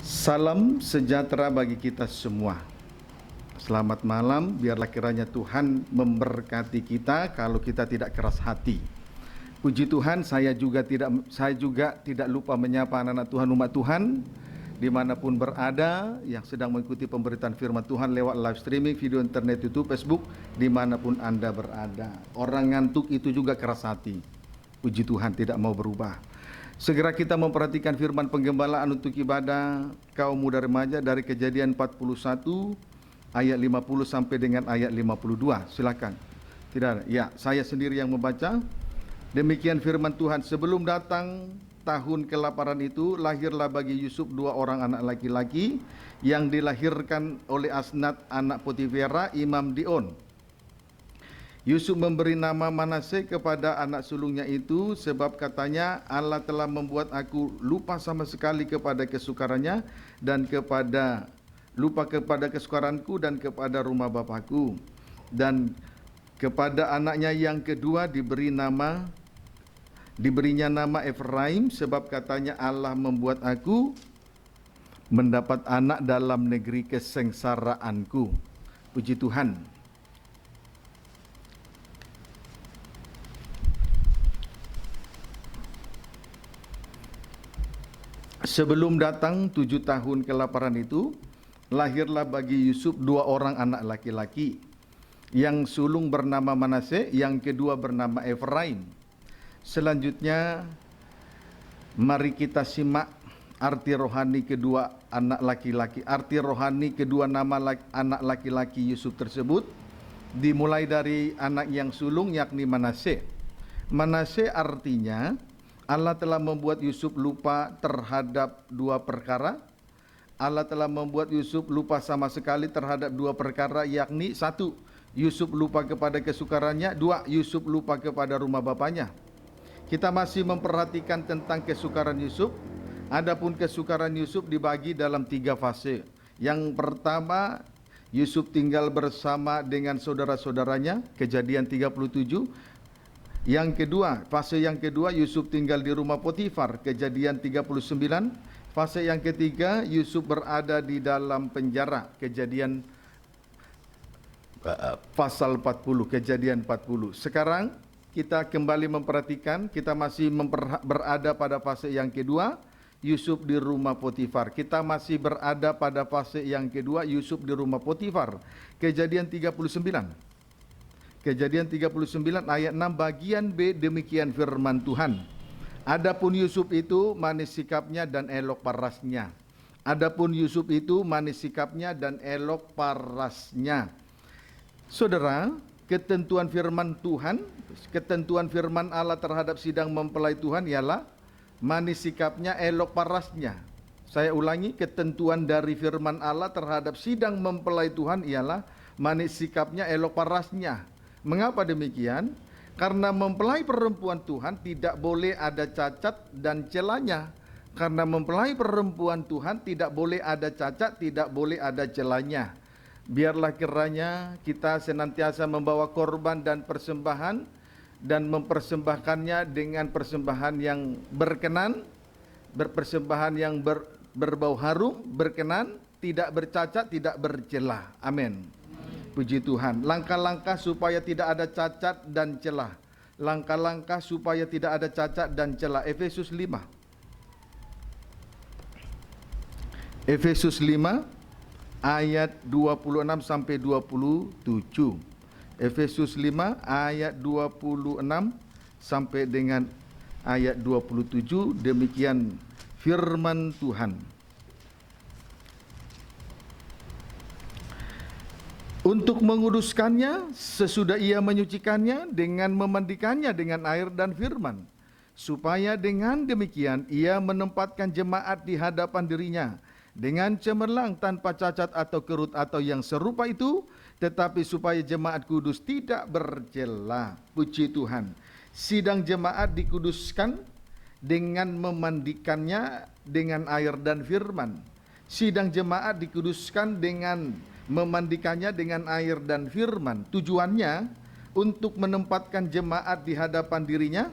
Salam sejahtera bagi kita semua. Selamat malam, biarlah kiranya Tuhan memberkati kita kalau kita tidak keras hati. Puji Tuhan, saya juga tidak lupa menyapa anak-anak Tuhan, umat Tuhan dimanapun berada yang sedang mengikuti pemberitaan firman Tuhan lewat live streaming, video internet, YouTube, Facebook, dimanapun Anda berada. Orang ngantuk itu juga keras hati. Puji Tuhan, tidak mau berubah. Segera kita memperhatikan firman penggembalaan untuk ibadah kaum muda remaja dari Kejadian 41 ayat 50 sampai dengan ayat 52. Silakan. Tidak ada. Ya, saya sendiri yang membaca. Demikian firman Tuhan. Sebelum datang tahun kelaparan itu, lahirlah bagi Yusuf 2 orang anak laki-laki yang dilahirkan oleh Asnat anak Potifera, imam Dion. Yusuf memberi nama Manasye kepada anak sulungnya itu sebab katanya, Allah telah membuat aku lupa sama sekali kepada kesukarannya dan lupa kepada kesukaranku dan kepada rumah bapakku. Dan kepada anaknya yang kedua diberinya nama Efraim sebab katanya, Allah membuat aku mendapat anak dalam negeri kesengsaraanku. Puji Tuhan. Sebelum datang 7 tahun kelaparan itu, lahirlah bagi Yusuf 2 orang anak laki-laki. Yang sulung bernama Manasye, yang kedua bernama Efraim. Selanjutnya, mari kita simak arti rohani kedua anak laki-laki. Arti rohani kedua nama anak laki-laki Yusuf tersebut dimulai dari anak yang sulung, yakni Manasye. Manasye artinya Allah telah membuat Yusuf lupa terhadap 2 perkara. Allah telah membuat Yusuf lupa sama sekali terhadap 2 perkara, yakni 1, Yusuf lupa kepada kesukarannya, 2, Yusuf lupa kepada rumah bapaknya. Kita masih memperhatikan tentang kesukaran Yusuf. Adapun kesukaran Yusuf dibagi dalam 3 fase. Yang pertama, Yusuf tinggal bersama dengan saudara-saudaranya, Kejadian 37. Yang kedua, fase yang kedua, Yusuf tinggal di rumah Potifar, Kejadian 39. Fase yang ketiga, Yusuf berada di dalam penjara, Kejadian pasal 40, Kejadian 40. Sekarang kita kembali memperhatikan, kita masih berada pada fase yang kedua, Yusuf di rumah Potifar. Kita masih berada pada fase yang kedua, Yusuf di rumah Potifar, Kejadian 39. Kejadian 39 ayat 6 bagian B, demikian firman Tuhan. Adapun Yusuf itu manis sikapnya dan elok parasnya. Adapun Yusuf itu manis sikapnya dan elok parasnya. Saudara, ketentuan firman Tuhan, ketentuan firman Allah terhadap sidang mempelai Tuhan ialah manis sikapnya, elok parasnya. Saya ulangi, ketentuan dari firman Allah terhadap sidang mempelai Tuhan ialah manis sikapnya, elok parasnya. Mengapa demikian? Karena mempelai perempuan Tuhan tidak boleh ada cacat dan celanya. Karena mempelai perempuan Tuhan tidak boleh ada cacat, tidak boleh ada celanya. Biarlah kiranya kita senantiasa membawa korban dan persembahan dan mempersembahkannya dengan persembahan yang berkenan, berpersembahan yang berbau harum, berkenan, tidak bercacat, tidak bercelah. Amin. Puji Tuhan. Langkah-langkah supaya tidak ada cacat dan celah. Langkah-langkah supaya tidak ada cacat dan celah. Efesus 5. Efesus 5 ayat 26 sampai 27. Efesus 5 ayat 26 sampai dengan ayat 27. Demikian firman Tuhan. Untuk menguduskannya sesudah ia menyucikannya dengan memandikannya dengan air dan firman, supaya dengan demikian ia menempatkan jemaat di hadapan dirinya dengan cemerlang tanpa cacat atau kerut atau yang serupa itu, tetapi supaya jemaat kudus tidak bercela. Puji Tuhan. Sidang jemaat dikuduskan dengan memandikannya dengan air dan firman. Sidang jemaat dikuduskan dengan memandikannya dengan air dan firman. Tujuannya untuk menempatkan jemaat di hadapan dirinya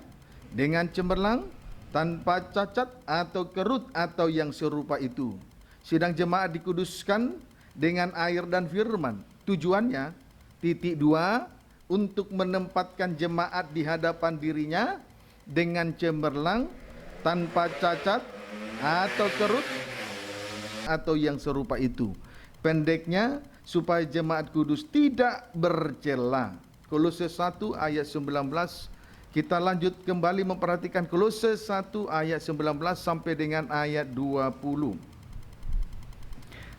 dengan cemerlang, tanpa cacat atau kerut atau yang serupa itu. Sidang jemaat dikuduskan dengan air dan firman. Tujuannya, titik 2, untuk menempatkan jemaat di hadapan dirinya dengan cemerlang, tanpa cacat atau kerut atau yang serupa itu. Pendeknya, supaya jemaat kudus tidak bercela. Kolose 1 ayat 19. Kita lanjut kembali memperhatikan Kolose 1 ayat 19 sampai dengan ayat 20.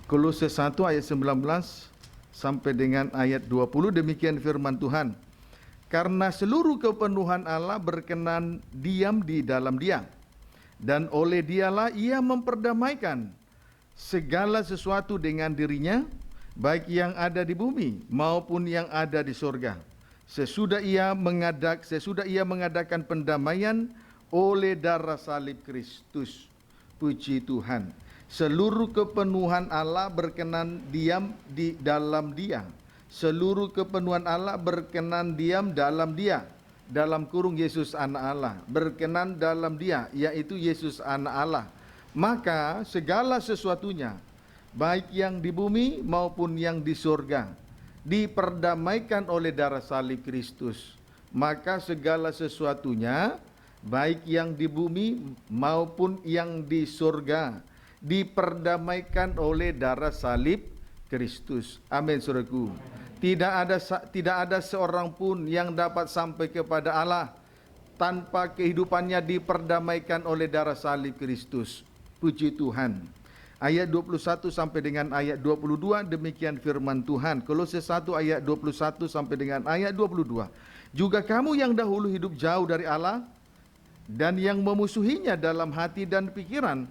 Kolose 1 ayat 19 sampai dengan ayat 20, demikian firman Tuhan. Karena seluruh kepenuhan Allah berkenan diam di dalam Dia, dan oleh Dialah Ia memperdamaikan segala sesuatu dengan dirinya, baik yang ada di bumi maupun yang ada di surga. Sesudah ia mengadakan pendamaian oleh darah salib Kristus. Puji Tuhan. Seluruh kepenuhan Allah berkenan diam di dalam Dia. Seluruh kepenuhan Allah berkenan diam dalam Dia. Dalam kurung Yesus anak Allah. Berkenan dalam Dia, yaitu Yesus anak Allah. Maka segala sesuatunya, baik yang di bumi maupun yang di surga, diperdamaikan oleh darah salib Kristus. Maka segala sesuatunya, baik yang di bumi maupun yang di surga, diperdamaikan oleh darah salib Kristus. Amin, saudaraku. Tidak ada seorang pun yang dapat sampai kepada Allah tanpa kehidupannya diperdamaikan oleh darah salib Kristus. Puji Tuhan. Ayat 21 sampai dengan ayat 22, demikian firman Tuhan. Kolose 1 ayat 21 sampai dengan ayat 22. Juga kamu yang dahulu hidup jauh dari Allah dan yang memusuhinya dalam hati dan pikiran,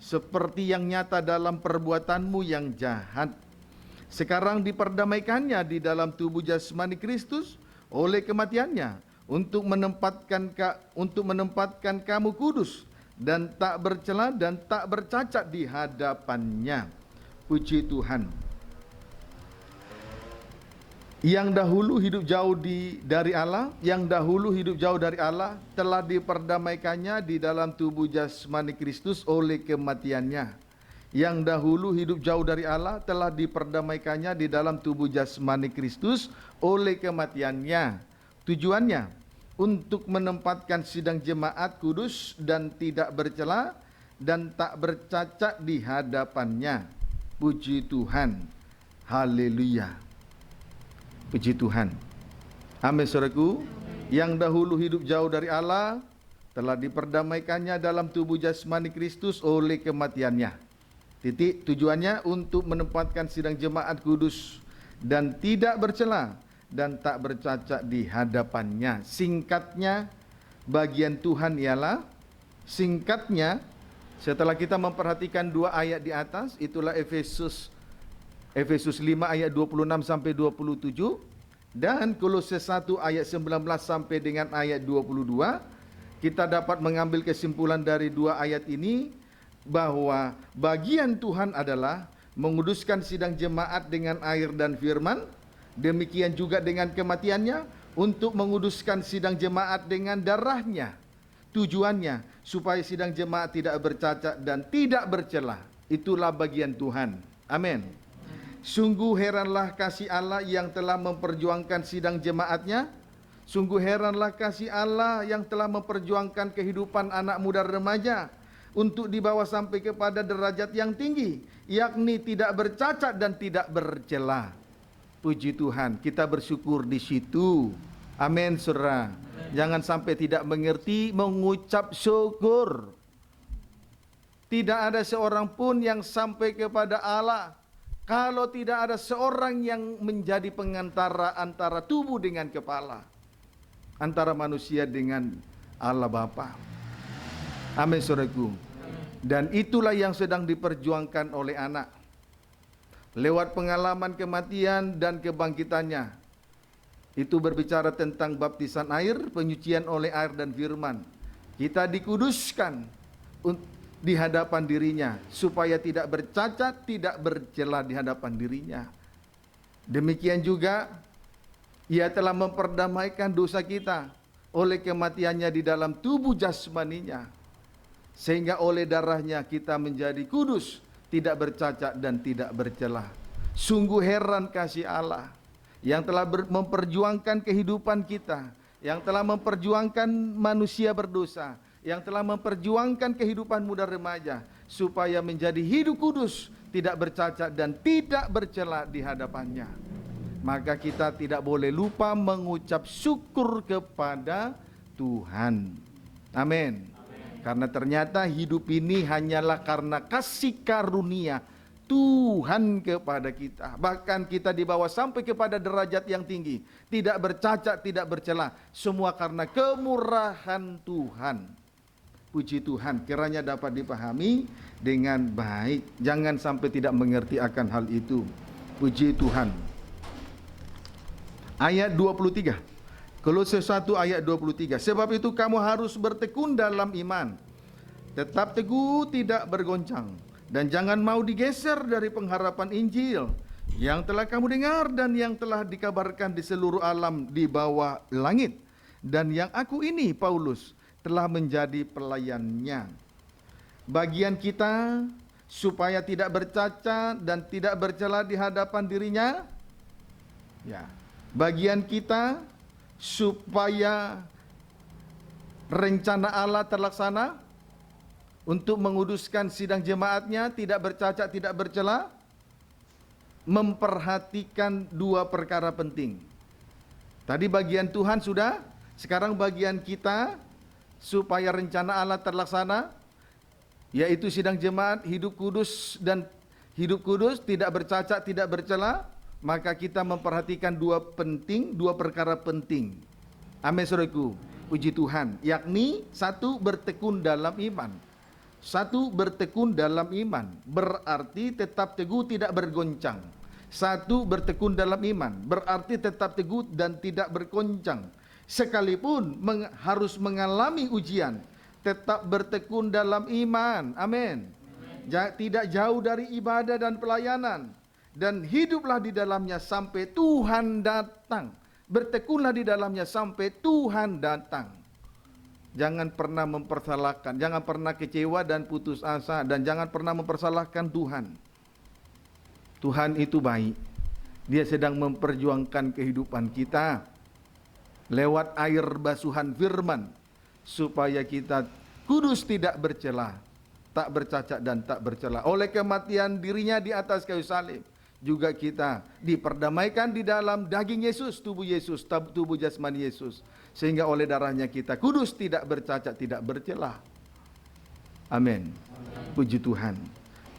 seperti yang nyata dalam perbuatanmu yang jahat, sekarang diperdamaikannya di dalam tubuh jasmani Kristus oleh kematiannya, untuk menempatkan kamu kudus dan tak bercela dan tak bercacat di hadapannya. Puji Tuhan. Yang dahulu hidup jauh dari Allah, telah diperdamaikannya di dalam tubuh jasmani Kristus oleh kematiannya. Yang dahulu hidup jauh dari Allah telah diperdamaikannya di dalam tubuh jasmani Kristus oleh kematiannya. Tujuannya untuk menempatkan sidang jemaat kudus dan tidak bercela dan tak bercacat di hadapannya. Puji Tuhan. Haleluya. Puji Tuhan. Amin, saudaraku. Yang dahulu hidup jauh dari Allah telah diperdamaikannya dalam tubuh jasmani Kristus oleh kematiannya. Titik. Tujuannya untuk menempatkan sidang jemaat kudus dan tidak bercela dan tak bercacat di hadapannya. Singkatnya, bagian Tuhan ialah, setelah kita memperhatikan 2 ayat di atas, itulah Efesus 5 ayat 26 sampai 27 dan Kolose 1 ayat 19 sampai dengan ayat 22, kita dapat mengambil kesimpulan dari 2 ayat ini bahwa bagian Tuhan adalah menguduskan sidang jemaat dengan air dan firman. Demikian juga dengan kematiannya untuk menguduskan sidang jemaat dengan darahnya. Tujuannya supaya sidang jemaat tidak bercacat dan tidak bercela. Itulah bagian Tuhan. Amin. Sungguh heranlah kasih Allah yang telah memperjuangkan sidang jemaatnya. Sungguh heranlah kasih Allah yang telah memperjuangkan kehidupan anak muda remaja untuk dibawa sampai kepada derajat yang tinggi, yakni tidak bercacat dan tidak bercela. Puji Tuhan, kita bersyukur di situ. Amin, saudara. Jangan sampai tidak mengerti mengucap syukur. Tidak ada seorang pun yang sampai kepada Allah kalau tidak ada seorang yang menjadi pengantara antara tubuh dengan kepala, antara manusia dengan Allah Bapa. Amin, saudaraku. Dan itulah yang sedang diperjuangkan oleh anak. Lewat pengalaman kematian dan kebangkitannya. Itu berbicara tentang baptisan air, penyucian oleh air dan firman. Kita dikuduskan di hadapan dirinya, supaya tidak bercacat, tidak bercela di hadapan dirinya. Demikian juga, Ia telah memperdamaikan dosa kita oleh kematiannya di dalam tubuh jasmaninya. Sehingga oleh darahnya kita menjadi kudus, tidak bercacat dan tidak bercelah. Sungguh heran kasih Allah yang telah memperjuangkan kehidupan kita, yang telah memperjuangkan manusia berdosa, yang telah memperjuangkan kehidupan muda remaja, supaya menjadi hidup kudus, tidak bercacat dan tidak bercela di hadapannya. Maka kita tidak boleh lupa mengucap syukur kepada Tuhan. Amin. Karena ternyata hidup ini hanyalah karena kasih karunia Tuhan kepada kita. Bahkan kita dibawa sampai kepada derajat yang tinggi, tidak bercacat, tidak bercela, semua karena kemurahan Tuhan. Puji Tuhan, kiranya dapat dipahami dengan baik. Jangan sampai tidak mengerti akan hal itu. Puji Tuhan. Ayat 23. Kolose 1 ayat 23. Sebab itu kamu harus bertekun dalam iman, tetap teguh, tidak bergoncang, dan jangan mau digeser dari pengharapan Injil yang telah kamu dengar dan yang telah dikabarkan di seluruh alam di bawah langit, dan yang aku ini, Paulus, telah menjadi pelayannya. Bagian kita supaya tidak bercacat dan tidak bercela di hadapan dirinya, ya, bagian kita supaya rencana Allah terlaksana untuk menguduskan sidang jemaatnya, tidak bercacat, tidak bercela, memperhatikan dua perkara penting. Tadi bagian Tuhan sudah, sekarang bagian kita supaya rencana Allah terlaksana, yaitu sidang jemaat hidup kudus dan hidup kudus, tidak bercacat, tidak bercela. Maka kita memperhatikan dua perkara penting. Amin, saudaraku. Puji Tuhan. Yakni satu, bertekun dalam iman. Satu, bertekun dalam iman. Berarti tetap teguh, tidak bergoncang. Satu, bertekun dalam iman. Berarti tetap teguh dan tidak bergoncang. Sekalipun harus mengalami ujian, tetap bertekun dalam iman. Amin. Tidak jauh dari ibadah dan pelayanan. Dan hiduplah di dalamnya sampai Tuhan datang. Bertekunlah di dalamnya sampai Tuhan datang. Jangan pernah mempersalahkan, jangan pernah kecewa dan putus asa, dan jangan pernah mempersalahkan Tuhan. Tuhan itu baik. Dia sedang memperjuangkan kehidupan kita lewat air basuhan firman, supaya kita kudus, tidak bercela, tak bercacat dan tak bercela. Oleh kematian dirinya di atas kayu salib, juga kita diperdamaikan di dalam daging Yesus, tubuh jasmani Yesus, sehingga oleh darahnya kita kudus, tidak bercacat, tidak bercela. Amin. Puji Tuhan.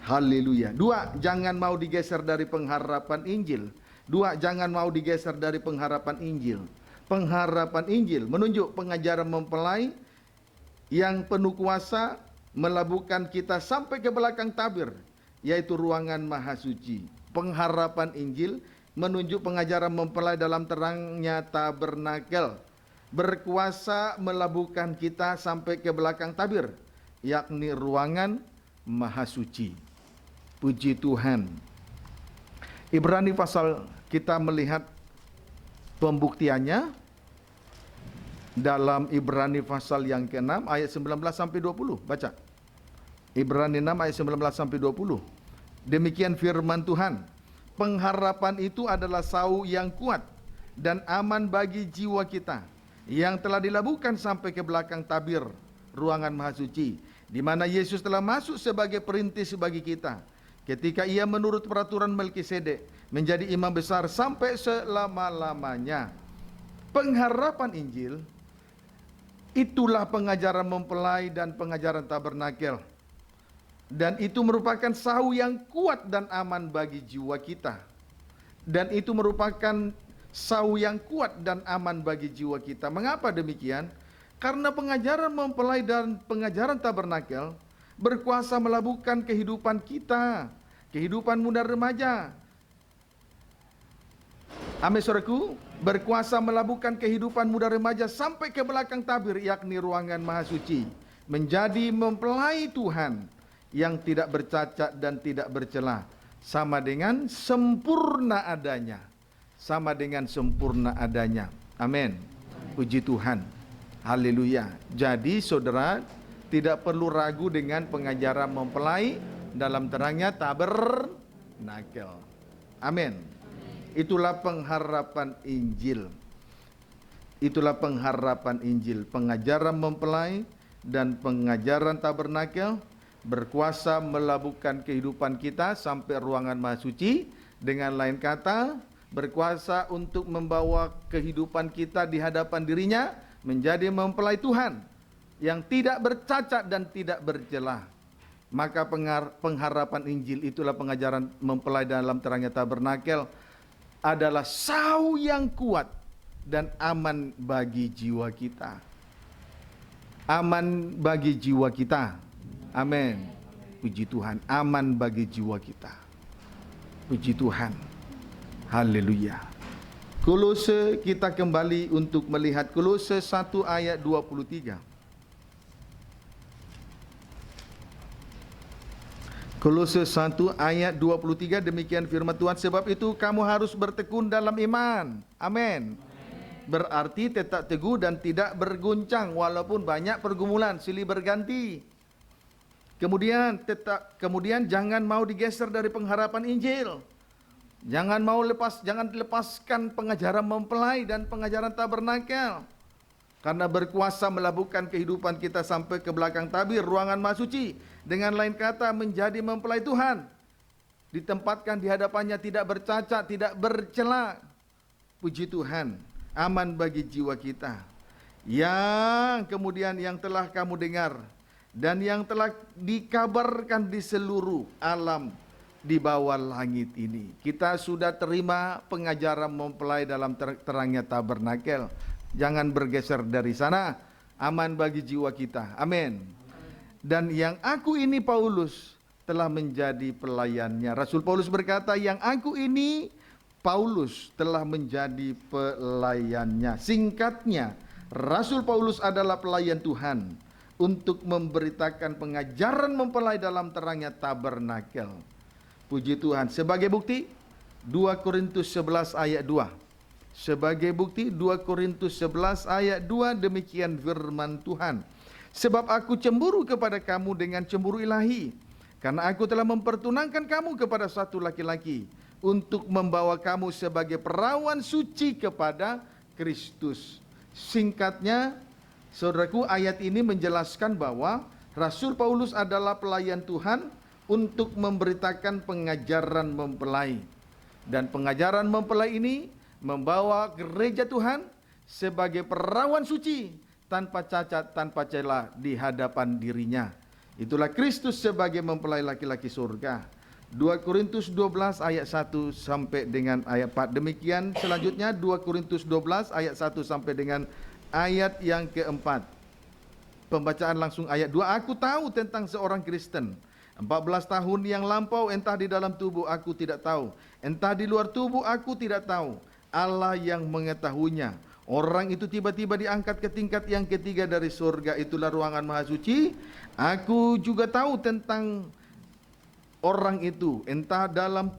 Haleluya. Dua, jangan mau digeser dari pengharapan Injil. Dua, jangan mau digeser dari pengharapan Injil. Pengharapan Injil menunjuk pengajaran mempelai yang penuh kuasa melabuhkan kita sampai ke belakang tabir, yaitu ruangan maha suci. Pengharapan Injil menunjuk pengajaran mempelai dalam terangnya tabernakel, berkuasa melabuhkan kita sampai ke belakang tabir, yakni ruangan maha suci. Puji Tuhan. Ibrani pasal, kita melihat pembuktiannya dalam Ibrani pasal yang ke-6 ayat 19 sampai 20. Baca. Ibrani 6 ayat 19 sampai 20. Demikian firman Tuhan. Pengharapan itu adalah sau yang kuat dan aman bagi jiwa kita, yang telah dilabuhkan sampai ke belakang tabir, ruangan maha suci, di mana Yesus telah masuk sebagai perintis bagi kita, ketika ia menurut peraturan Melkisedek menjadi imam besar sampai selama-lamanya. Pengharapan Injil itulah pengajaran mempelai dan pengajaran tabernakel. Dan itu merupakan sau yang kuat dan aman bagi jiwa kita. Dan itu merupakan sau yang kuat dan aman bagi jiwa kita. Mengapa demikian? Karena pengajaran mempelai dan pengajaran tabernakel berkuasa melabuhkan kehidupan kita, kehidupan muda remaja. Amin, saudaraku. Berkuasa melabuhkan kehidupan muda remaja sampai ke belakang tabir, yakni ruangan maha suci, menjadi mempelai Tuhan yang tidak bercacat dan tidak bercela, sama dengan sempurna adanya. Sama dengan sempurna adanya. Amin. Puji Tuhan. Haleluya. Jadi saudara tidak perlu ragu dengan pengajaran mempelai dalam terangnya tabernakel. Amin. Itulah pengharapan Injil. Itulah pengharapan Injil. Pengajaran mempelai dan pengajaran tabernakel berkuasa melabuhkan kehidupan kita sampai ruangan maha suci. Dengan lain kata, berkuasa untuk membawa kehidupan kita di hadapan dirinya menjadi mempelai Tuhan yang tidak bercacat dan tidak bercelah. Maka pengharapan Injil, itulah pengajaran mempelai dalam terangnya tabernakel, adalah sau yang kuat dan aman bagi jiwa kita. Aman bagi jiwa kita. Amin. Puji Tuhan, aman bagi jiwa kita. Puji Tuhan. Haleluya. Kolose, kita kembali untuk melihat Kolose 1 ayat 23. Kolose 1 ayat 23, demikian firman Tuhan, sebab itu kamu harus bertekun dalam iman. Amin. Berarti tetap teguh dan tidak berguncang walaupun banyak pergumulan silih berganti. Kemudian jangan mau digeser dari pengharapan Injil. Jangan lepaskan pengajaran mempelai dan pengajaran tabernakel. Karena berkuasa melabuhkan kehidupan kita sampai ke belakang tabir, ruangan maha suci. Dengan lain kata, menjadi mempelai Tuhan. Ditempatkan di hadapannya tidak bercacat, tidak bercela. Puji Tuhan, aman bagi jiwa kita. Yang kemudian yang telah kamu dengar dan yang telah dikabarkan di seluruh alam di bawah langit ini. Kita sudah terima pengajaran mempelai dalam terangnya tabernakel. Jangan bergeser dari sana. Aman bagi jiwa kita. Amin. Dan yang aku ini Paulus telah menjadi pelayannya. Rasul Paulus berkata, yang aku ini Paulus telah menjadi pelayannya. Singkatnya, Rasul Paulus adalah pelayan Tuhan untuk memberitakan pengajaran mempelai dalam terangnya tabernakel. Puji Tuhan. Sebagai bukti 2 Korintus 11 ayat 2. Sebagai bukti 2 Korintus 11 ayat 2, demikian firman Tuhan. Sebab aku cemburu kepada kamu dengan cemburu ilahi, karena aku telah mempertunangkan kamu kepada satu laki-laki untuk membawa kamu sebagai perawan suci kepada Kristus. Singkatnya, saudaraku, ayat ini menjelaskan bahwa Rasul Paulus adalah pelayan Tuhan untuk memberitakan pengajaran mempelai. Dan pengajaran mempelai ini membawa gereja Tuhan sebagai perawan suci, tanpa cacat, tanpa celah di hadapan dirinya. Itulah Kristus sebagai mempelai laki-laki surga. 2 Korintus 12 ayat 1 sampai dengan ayat 4. Demikian selanjutnya 2 Korintus 12 ayat 1 sampai dengan ayat yang keempat. Pembacaan langsung ayat 2. Aku tahu tentang seorang Kristen 14 tahun yang lampau, entah di dalam tubuh aku tidak tahu, entah di luar tubuh aku tidak tahu. Allah yang mengetahuinya. Orang itu tiba-tiba diangkat ke tingkat yang ketiga dari surga, itulah ruangan maha suci. Aku juga tahu tentang orang itu, entah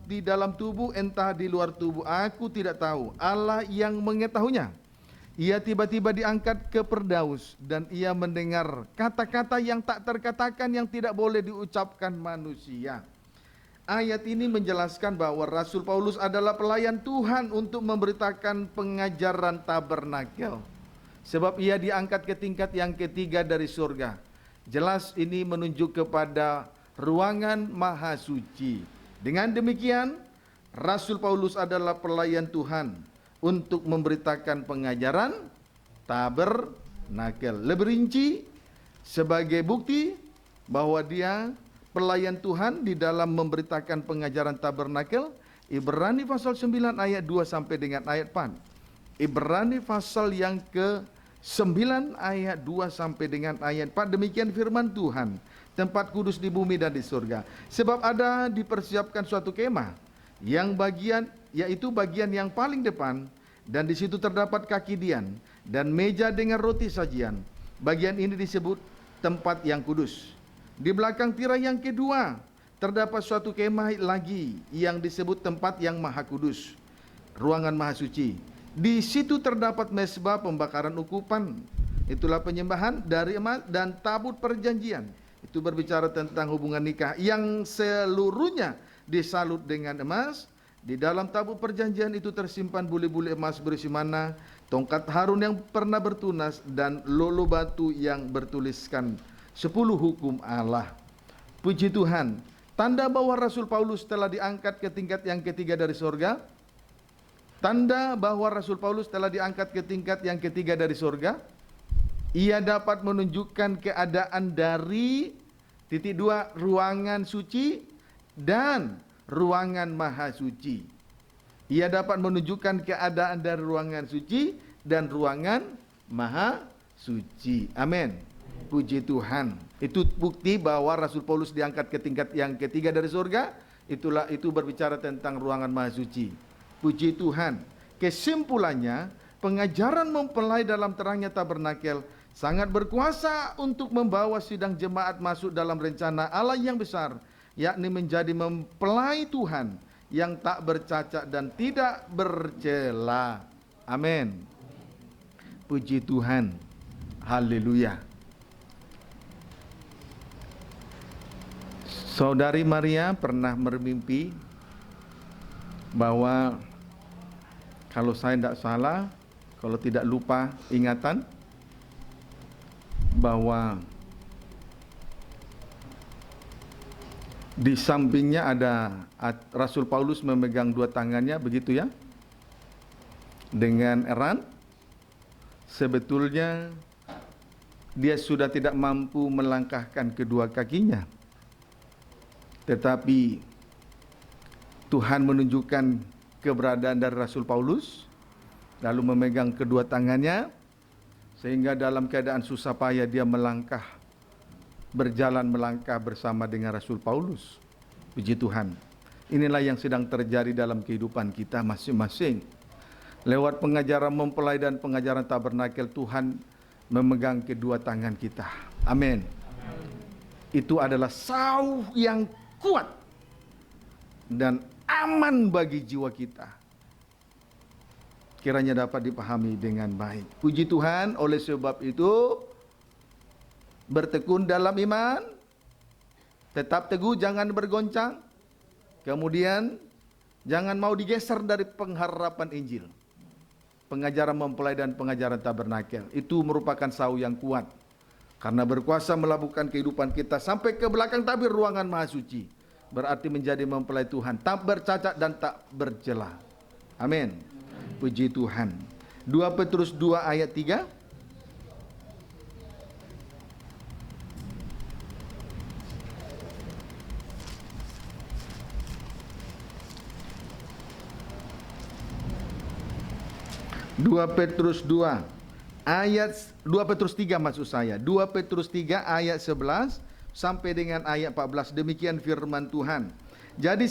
di dalam tubuh, entah di luar tubuh, aku tidak tahu. Allah yang mengetahuinya. Ia tiba-tiba diangkat ke Firdaus dan ia mendengar kata-kata yang tak terkatakan, yang tidak boleh diucapkan manusia. Ayat ini menjelaskan bahwa Rasul Paulus adalah pelayan Tuhan untuk memberitakan pengajaran tabernakel. Sebab ia diangkat ke tingkat yang ketiga dari surga. Jelas ini menunjuk kepada ruangan maha suci. Dengan demikian, Rasul Paulus adalah pelayan Tuhan untuk memberitakan pengajaran tabernakel. Lebih rinci, sebagai bukti bahwa dia pelayan Tuhan di dalam memberitakan pengajaran tabernakel, Ibrani pasal 9 ayat 2 sampai dengan ayat 4. Ibrani pasal yang ke-9 ayat 2 sampai dengan ayat 4. Demikian firman Tuhan, tempat kudus di bumi dan di surga. Sebab ada dipersiapkan suatu kemah yang yaitu bagian yang paling depan, dan di situ terdapat kaki dian dan meja dengan roti sajian. Bagian ini disebut tempat yang kudus. Di belakang tirai yang kedua terdapat suatu kemah lagi yang disebut tempat yang maha kudus, ruangan maha suci. Di situ terdapat mezbah pembakaran ukupan, itulah penyembahan dari emas, dan tabut perjanjian Itu berbicara tentang hubungan nikah yang seluruhnya disalut dengan emas. Di dalam tabut perjanjian itu tersimpan buli-buli emas berisi mana, tongkat Harun yang pernah bertunas, dan lolo batu yang bertuliskan 10 hukum Allah. Puji Tuhan. Tanda bahwa Rasul Paulus telah diangkat ke tingkat yang ketiga dari sorga. Tanda bahwa Rasul Paulus telah diangkat ke tingkat yang ketiga dari sorga. Ia dapat menunjukkan keadaan dari titik 2 ruangan suci dan ruangan maha suci. Ia dapat menunjukkan keadaan dari ruangan suci dan ruangan maha suci. Amin. Puji Tuhan. Itu bukti bahwa Rasul Paulus diangkat ke tingkat yang ketiga dari surga. Itu berbicara tentang ruangan maha suci. Puji Tuhan. Kesimpulannya, pengajaran mempelai dalam terangnya tabernakel sangat berkuasa untuk membawa sidang jemaat masuk dalam rencana Allah yang besar, yakni menjadi mempelai Tuhan yang tak bercacat dan tidak bercela. Amin. Puji Tuhan. Haleluya. Saudari Maria pernah bermimpi bahwa, kalau saya tidak salah, kalau tidak lupa ingatan, bahwa di sampingnya ada Rasul Paulus memegang dua tangannya, begitu ya, dengan erat. Sebetulnya dia sudah tidak mampu melangkahkan kedua kakinya, tetapi Tuhan menunjukkan keberadaan dari Rasul Paulus, lalu memegang kedua tangannya, sehingga dalam keadaan susah payah dia berjalan melangkah bersama dengan Rasul Paulus. Puji Tuhan. Inilah yang sedang terjadi dalam kehidupan kita masing-masing. Lewat pengajaran mempelai dan pengajaran tabernakel, Tuhan memegang kedua tangan kita. Amin. Itu adalah sauh yang kuat dan aman bagi jiwa kita. Kiranya dapat dipahami dengan baik. Puji Tuhan. Oleh sebab itu, bertekun dalam iman, tetap teguh, jangan bergoncang. Kemudian jangan mau digeser dari pengharapan Injil. Pengajaran mempelai dan pengajaran tabernakel itu merupakan sauh yang kuat, karena berkuasa melabuhkan kehidupan kita sampai ke belakang tabir ruangan maha suci. Berarti menjadi mempelai Tuhan, tak bercacat dan tak bercela. Amin. Puji Tuhan. 2 Petrus 2 ayat 3. Dua Petrus 2 ayat 2 Petrus 3 maksud saya. 2 Petrus 3 ayat 11 sampai dengan ayat 14. Demikian firman Tuhan. Jadi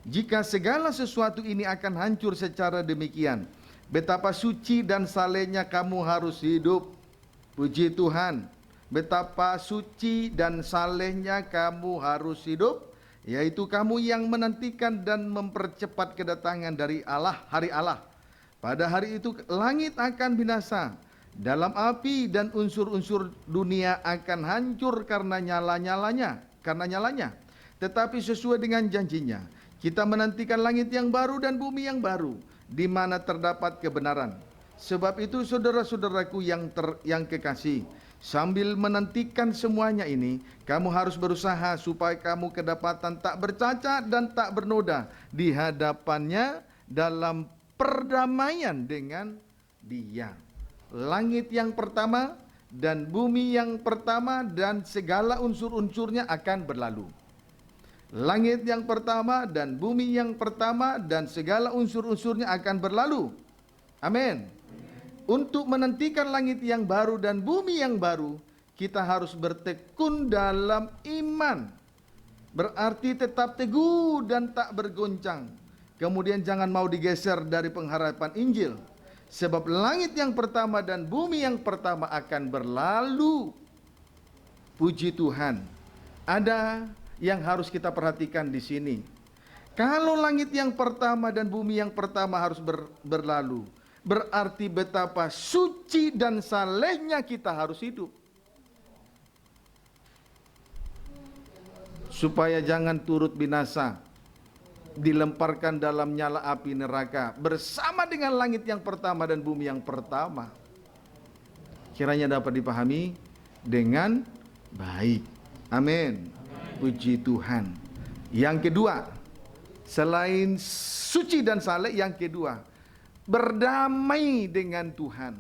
jika segala sesuatu ini akan hancur secara demikian, betapa suci dan salehnya kamu harus hidup. Puji Tuhan. Betapa suci dan salehnya kamu harus hidup, yaitu kamu yang menantikan dan mempercepat kedatangan dari Allah, hari Allah. Pada hari itu langit akan binasa dalam api dan unsur-unsur dunia akan hancur karena nyalanya. Tetapi sesuai dengan janjinya, kita menantikan langit yang baru dan bumi yang baru, di mana terdapat kebenaran. Sebab itu saudara-saudaraku yang kekasih, sambil menantikan semuanya ini, kamu harus berusaha supaya kamu kedapatan tak bercacat dan tak bernoda di hadapannya dalam perdamaian dengan Dia. Langit yang pertama dan bumi yang pertama dan segala unsur-unsurnya akan berlalu. Langit yang pertama dan bumi yang pertama dan segala unsur-unsurnya akan berlalu. Amin. Untuk menantikan langit yang baru dan bumi yang baru, kita harus bertekun dalam iman. Berarti tetap teguh dan tak bergoncang. Kemudian jangan mau digeser dari pengharapan Injil. Sebab langit yang pertama dan bumi yang pertama akan berlalu. Puji Tuhan. Ada yang harus kita perhatikan di sini. Kalau langit yang pertama dan bumi yang pertama harus berlalu, berarti betapa suci dan salehnya kita harus hidup. supaya jangan turut binasa, dilemparkan dalam nyala api neraka bersama dengan langit yang pertama dan bumi yang pertama. Kiranya dapat dipahami dengan baik. Amin. Puji Tuhan. Yang kedua, selain suci dan saleh, yang kedua, berdamai dengan Tuhan.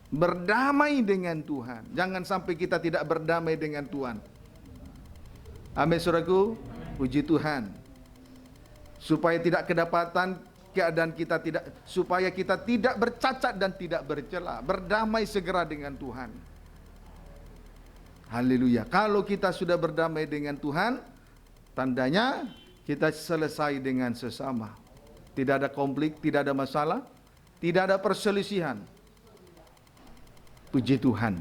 Berdamai dengan Tuhan. Jangan sampai kita tidak berdamai dengan Tuhan. Amin, saudaraku. Puji Tuhan. Supaya tidak kedapatan keadaan kita supaya kita tidak bercacat dan tidak bercela. Berdamai segera dengan Tuhan. Haleluya. Kalau kita sudah berdamai dengan Tuhan, tandanya kita selesai dengan sesama. Tidak ada konflik, tidak ada masalah, tidak ada perselisihan. Puji Tuhan.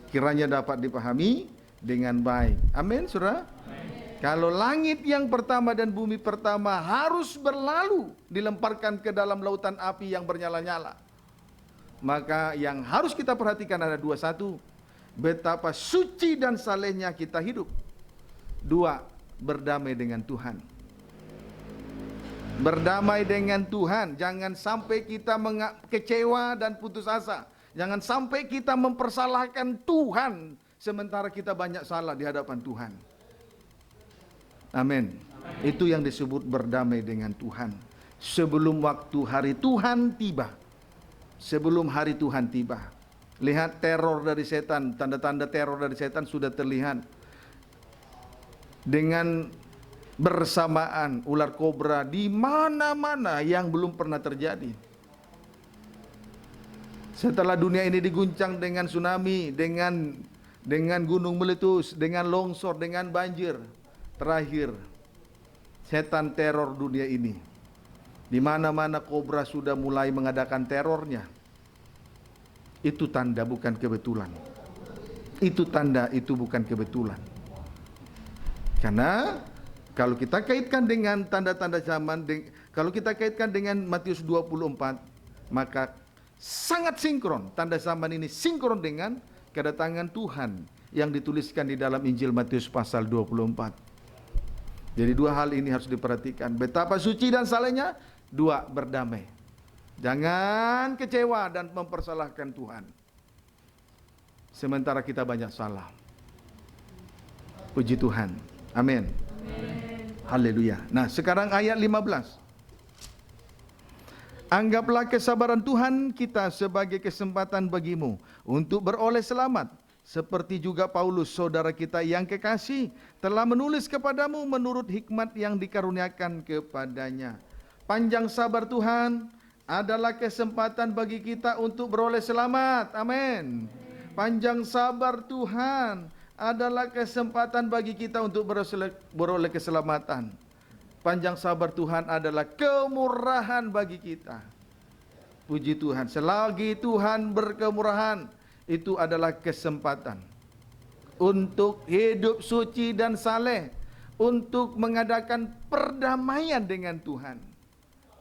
Kiranya dapat dipahami dengan baik. Amin, saudara. Kalau langit yang pertama dan bumi pertama harus berlalu, dilemparkan ke dalam lautan api yang bernyala-nyala, maka yang harus kita perhatikan ada dua. Satu, betapa suci dan salehnya kita hidup. Dua, berdamai dengan Tuhan. Berdamai dengan Tuhan. Jangan sampai kita kecewa dan putus asa. Jangan sampai kita mempersalahkan Tuhan sementara kita banyak salah di hadapan Tuhan. Amin. Itu yang disebut berdamai dengan Tuhan. Sebelum waktu hari Tuhan tiba. Sebelum hari Tuhan tiba. Lihat teror dari setan. Tanda-tanda teror dari setan sudah terlihat. Dengan bersamaan ular kobra di mana-mana yang belum pernah terjadi. Setelah dunia ini diguncang dengan tsunami, dengan gunung meletus, dengan longsor, dengan banjir. Terakhir, setan teror dunia ini. Di mana-mana kobra sudah mulai mengadakan terornya. Itu tanda bukan kebetulan. Itu tanda, itu bukan kebetulan. Karena kalau kita kaitkan dengan tanda-tanda zaman, kalau kita kaitkan dengan Matius 24, maka sangat sinkron. Tanda zaman ini sinkron dengan kedatangan Tuhan yang dituliskan di dalam Injil Matius pasal 24. Jadi dua hal ini harus diperhatikan. Betapa suci dan salehnya. Dua, berdamai. Jangan kecewa dan mempersalahkan Tuhan. Sementara kita banyak salah. Puji Tuhan. Amin. Haleluya. Nah, sekarang ayat 15. Anggaplah kesabaran Tuhan kita sebagai kesempatan bagimu untuk beroleh selamat. Seperti juga Paulus, saudara kita yang kekasih, telah menulis kepadamu menurut hikmat yang dikaruniakan kepadanya. Panjang sabar Tuhan adalah kesempatan bagi kita untuk beroleh selamat. Amin. Panjang sabar Tuhan adalah kesempatan bagi kita untuk beroleh keselamatan. Panjang sabar Tuhan adalah kemurahan bagi kita. Puji Tuhan. Selagi Tuhan berkemurahan, itu adalah kesempatan untuk hidup suci dan saleh, untuk mengadakan perdamaian dengan Tuhan.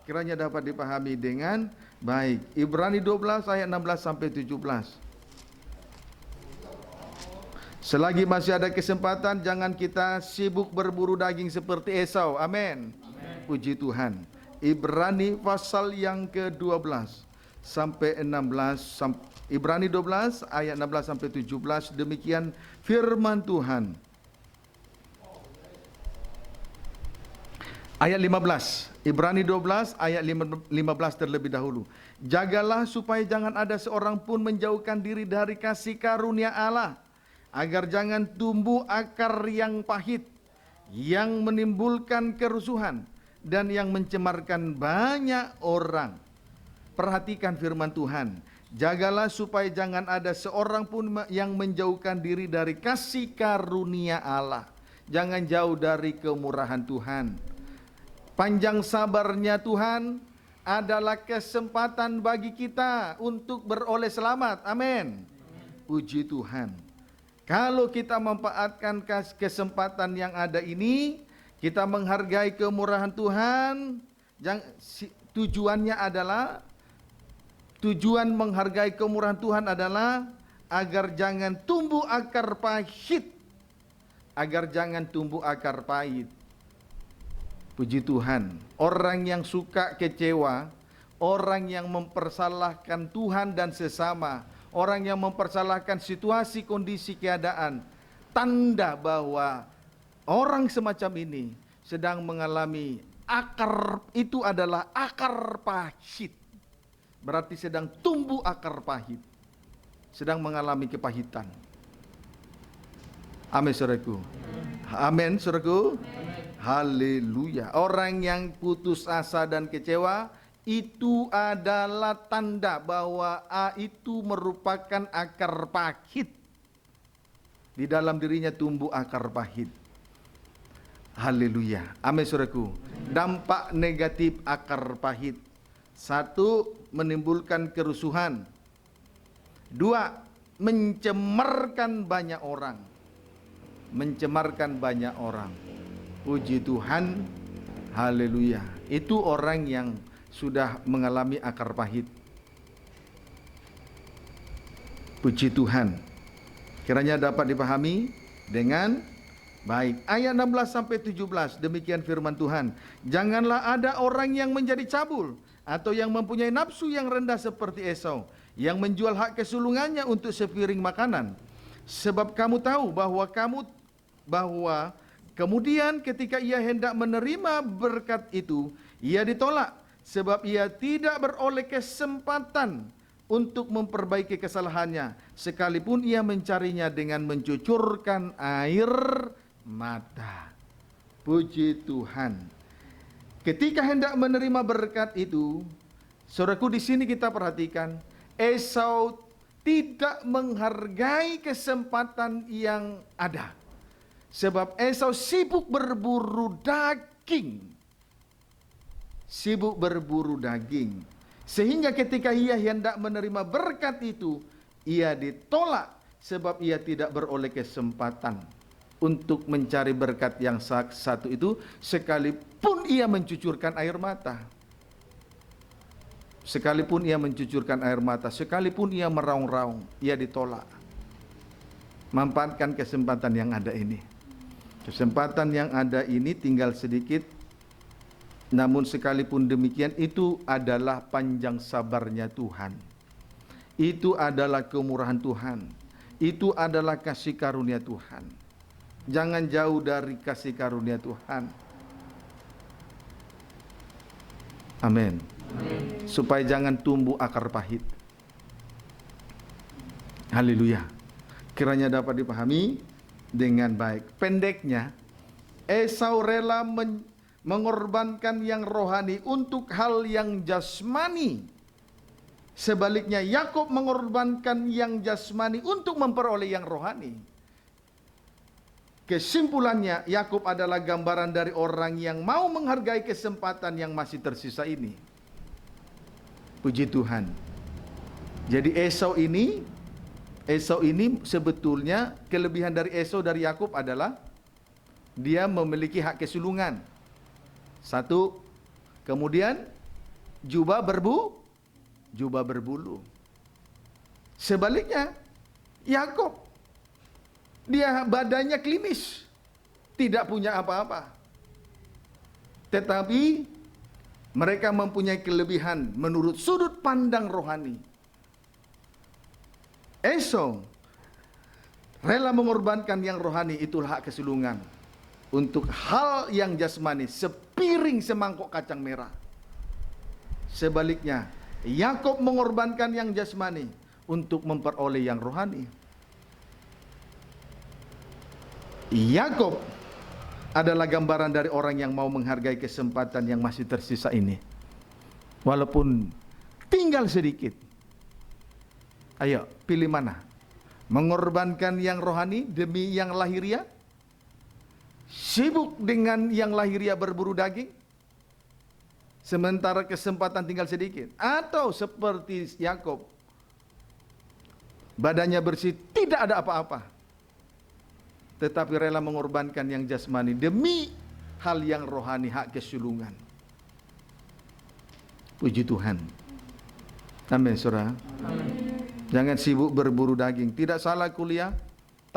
Kiranya dapat dipahami dengan baik. Ibrani 12 ayat 16 sampai 17. Selagi masih ada kesempatan, jangan kita sibuk berburu daging seperti Esau. Amin. Puji Tuhan. Ibrani pasal yang ke-12 sampai 16. Ibrani 12 ayat 16 sampai 17. Demikian firman Tuhan. Ayat 15. Ibrani 12 ayat 15 terlebih dahulu. Jagalah supaya jangan ada seorang pun menjauhkan diri dari kasih karunia Allah, agar jangan tumbuh akar yang pahit, yang menimbulkan kerusuhan dan yang mencemarkan banyak orang. Perhatikan firman Tuhan. Jagalah supaya jangan ada seorang pun yang menjauhkan diri dari kasih karunia Allah. Jangan jauh dari kemurahan Tuhan. Panjang sabarnya Tuhan adalah kesempatan bagi kita untuk beroleh selamat. Amin. Puji Tuhan. Kalau kita memanfaatkan kesempatan yang ada ini, kita menghargai kemurahan Tuhan. Tujuan menghargai kemurahan Tuhan adalah agar jangan tumbuh akar pahit, agar jangan tumbuh akar pahit. Puji Tuhan. Orang yang suka kecewa, orang yang mempersalahkan Tuhan dan sesama, orang yang mempersalahkan situasi, kondisi, keadaan, tanda bahwa orang semacam ini sedang mengalami akar, itu adalah akar pahit. Berarti sedang tumbuh akar pahit, sedang mengalami kepahitan. Amin, saudaraku. Amin, saudaraku. Haleluya. Orang yang putus asa dan kecewa, itu adalah tanda bahwa itu merupakan akar pahit. Di dalam dirinya tumbuh akar pahit. Haleluya. Amin, saudaraku. Dampak negatif akar pahit. 1, menimbulkan kerusuhan. 2, mencemarkan banyak orang. Mencemarkan banyak orang. Puji Tuhan. Haleluya. Itu orang yang sudah mengalami akar pahit. Puji Tuhan. Kiranya dapat dipahami dengan baik. Ayat 16 sampai 17, demikian firman Tuhan. Janganlah ada orang yang menjadi cabul atau yang mempunyai nafsu yang rendah seperti Esau, yang menjual hak kesulungannya untuk sepiring makanan. Sebab kamu tahu bahwa kemudian ketika ia hendak menerima berkat itu, ia ditolak, sebab ia tidak beroleh kesempatan untuk memperbaiki kesalahannya, sekalipun ia mencarinya dengan mencucurkan air mata. Puji Tuhan. Ketika hendak menerima berkat itu, saudaraku, di sini kita perhatikan, Esau tidak menghargai kesempatan yang ada. Sebab Esau sibuk berburu daging. Sibuk berburu daging. Sehingga ketika ia hendak menerima berkat itu, ia ditolak sebab ia tidak beroleh kesempatan untuk mencari berkat yang satu itu, sekalipun ia mencucurkan air mata. Sekalipun ia mencucurkan air mata, sekalipun ia meraung-raung, ia ditolak. Manfaatkan kesempatan yang ada ini. Kesempatan yang ada ini tinggal sedikit, namun sekalipun demikian itu adalah panjang sabarnya Tuhan. Itu adalah kemurahan Tuhan. Itu adalah kasih karunia Tuhan. Jangan jauh dari kasih karunia Tuhan. Amin. Supaya jangan tumbuh akar pahit. Haleluya. Kiranya dapat dipahami dengan baik. Pendeknya, Esau rela mengorbankan yang rohani untuk hal yang jasmani. Sebaliknya, Yakub mengorbankan yang jasmani untuk memperoleh yang rohani. Kesimpulannya, Yakub adalah gambaran dari orang yang mau menghargai kesempatan yang masih tersisa ini. Puji Tuhan. Jadi Esau ini sebetulnya kelebihan dari Esau dari Yakub adalah dia memiliki hak kesulungan. 1, kemudian jubah berbulu. Sebaliknya, Yakub dia badannya klimis, tidak punya apa-apa. Tetapi mereka mempunyai kelebihan menurut sudut pandang rohani. Esau rela mengorbankan yang rohani, itulah hak kesulungan. Untuk hal yang jasmani, sepiring semangkok kacang merah. Sebaliknya, Yakub mengorbankan yang jasmani untuk memperoleh yang rohani. Yakub adalah gambaran dari orang yang mau menghargai kesempatan yang masih tersisa ini. Walaupun tinggal sedikit. Ayo, pilih mana? Mengorbankan yang rohani demi yang lahiriah? Sibuk dengan yang lahiriah berburu daging? Sementara kesempatan tinggal sedikit. Atau seperti Yakub, badannya bersih, tidak ada apa-apa, tetapi rela mengorbankan yang jasmani demi hal yang rohani, hak kesulungan. Puji Tuhan. Amin, saudara. Jangan sibuk berburu daging. Tidak salah kuliah,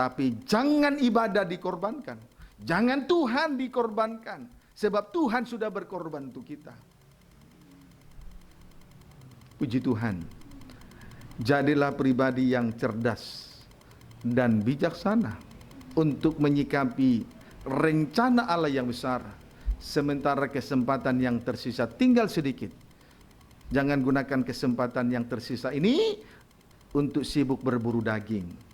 Tapi jangan ibadah dikorbankan. Jangan Tuhan dikorbankan. Sebab Tuhan sudah berkorban untuk kita. Puji Tuhan. Jadilah pribadi yang cerdas dan bijaksana untuk menyikapi rencana Allah yang besar. Sementara kesempatan yang tersisa tinggal sedikit. Jangan gunakan kesempatan yang tersisa ini untuk sibuk berburu daging.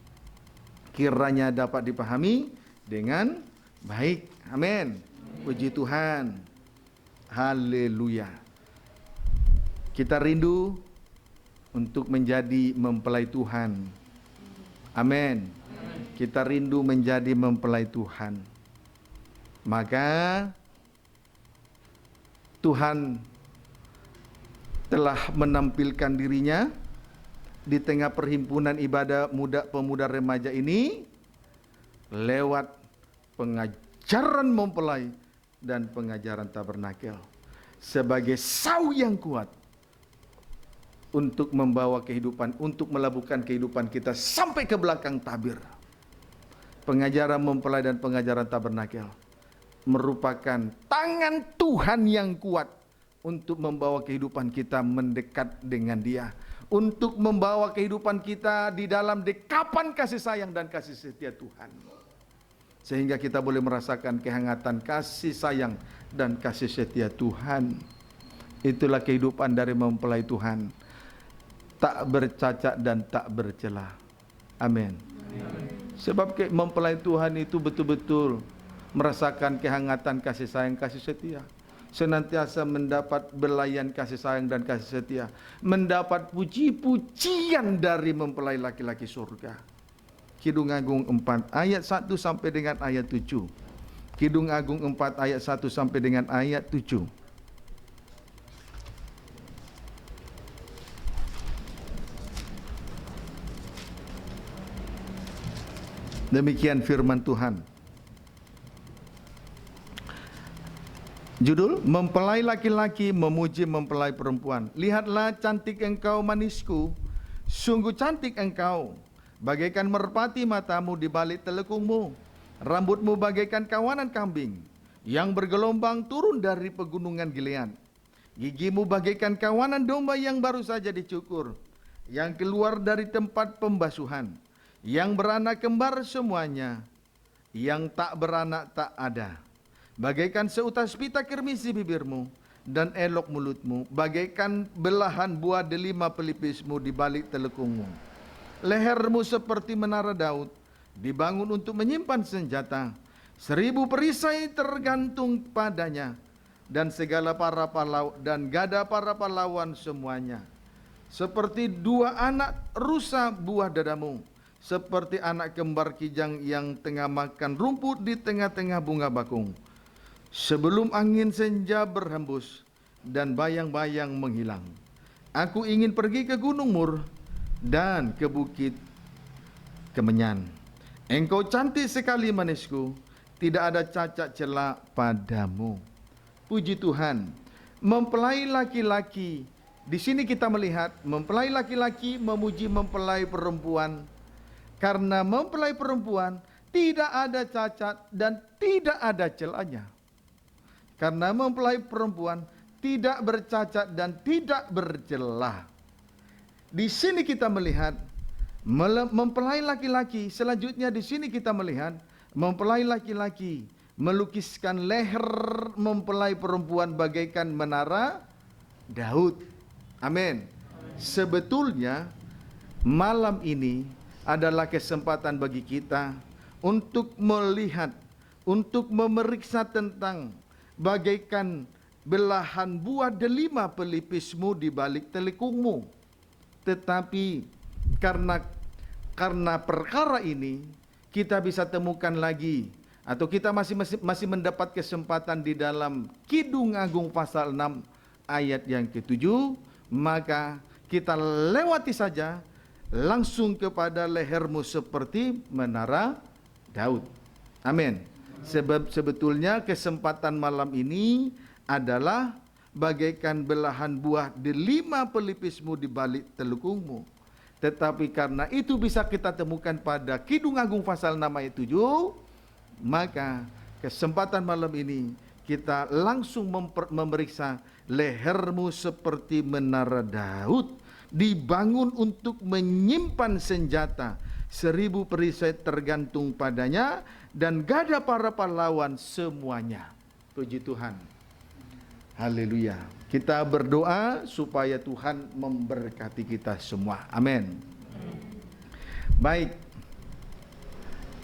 Kiranya dapat dipahami dengan baik. Amin. Puji Tuhan. Haleluya. Kita rindu untuk menjadi mempelai Tuhan. Amin. Kita rindu menjadi mempelai Tuhan. Maka Tuhan telah menampilkan dirinya di tengah perhimpunan ibadah muda pemuda remaja ini lewat pengajaran mempelai dan pengajaran tabernakel sebagai sau yang kuat untuk membawa kehidupan, untuk melabuhkan kehidupan kita sampai ke belakang tabir. Pengajaran mempelai dan pengajaran tabernakel merupakan tangan Tuhan yang kuat untuk membawa kehidupan kita mendekat dengan Dia, untuk membawa kehidupan kita di dalam dekapan kasih sayang dan kasih setia Tuhan, sehingga kita boleh merasakan kehangatan kasih sayang dan kasih setia Tuhan. Itulah kehidupan dari mempelai Tuhan, tak bercacat dan tak bercela. Amin. Sebab mempelai Tuhan itu betul-betul merasakan kehangatan kasih sayang, kasih setia, senantiasa mendapat belayan kasih sayang dan kasih setia, mendapat puji-pujian dari mempelai laki-laki surga. Kidung Agung 4 ayat 1 sampai dengan ayat 7. Kidung Agung 4 ayat 1 sampai dengan ayat 7. Demikian firman Tuhan. Judul, mempelai laki-laki memuji mempelai perempuan. Lihatlah cantik engkau manisku, sungguh cantik engkau, bagaikan merpati matamu di balik telekungmu. Rambutmu bagaikan kawanan kambing yang bergelombang turun dari pegunungan Gilead. Gigimu bagaikan kawanan domba yang baru saja dicukur, yang keluar dari tempat pembasuhan, yang beranak kembar semuanya, yang tak beranak tak ada. Bagaikan seutas pita kirmisi bibirmu dan elok mulutmu, bagaikan belahan buah delima pelipismu di balik telekungmu. Lehermu seperti menara Daud, dibangun untuk menyimpan senjata. 1000 perisai tergantung padanya, dan segala para pahlawan dan gada para pahlawan semuanya. Seperti 2 anak rusa buah dadamu, seperti anak kembar kijang yang tengah makan rumput di tengah-tengah bunga bakung. Sebelum angin senja berhembus dan bayang-bayang menghilang, aku ingin pergi ke Gunung Mur dan ke Bukit Kemenyan. Engkau cantik sekali manisku, tidak ada cacat celah padamu. Puji Tuhan. Mempelai laki-laki, di sini kita melihat mempelai laki-laki memuji mempelai perempuan, karena mempelai perempuan tidak ada cacat dan tidak ada celahnya. Karena mempelai perempuan tidak bercacat dan tidak bercelah. Di sini kita melihat mempelai laki-laki. Selanjutnya di sini kita melihat mempelai laki-laki melukiskan leher mempelai perempuan bagaikan menara Daud. Amin. Sebetulnya malam ini adalah kesempatan bagi kita untuk melihat, untuk memeriksa tentang bagaikan belahan buah delima pelipismu di balik telekungmu. Tetapi karena perkara ini kita bisa temukan lagi, atau kita masih mendapat kesempatan di dalam Kidung Agung pasal 6 ayat yang ke-7, maka kita lewati saja langsung kepada lehermu seperti menara Daud. Amin. Sebab sebetulnya kesempatan malam ini adalah bagaikan belahan buah delima pelipismu di balik telekungmu. Tetapi karena itu bisa kita temukan pada Kidung Agung pasal 6 ayat 7, maka kesempatan malam ini kita langsung memeriksa lehermu seperti menara Daud, dibangun untuk menyimpan senjata, 1000 perisai tergantung padanya, dan gada para pahlawan semuanya. Puji Tuhan. Haleluya. Kita berdoa supaya Tuhan memberkati kita semua. Amin. Baik.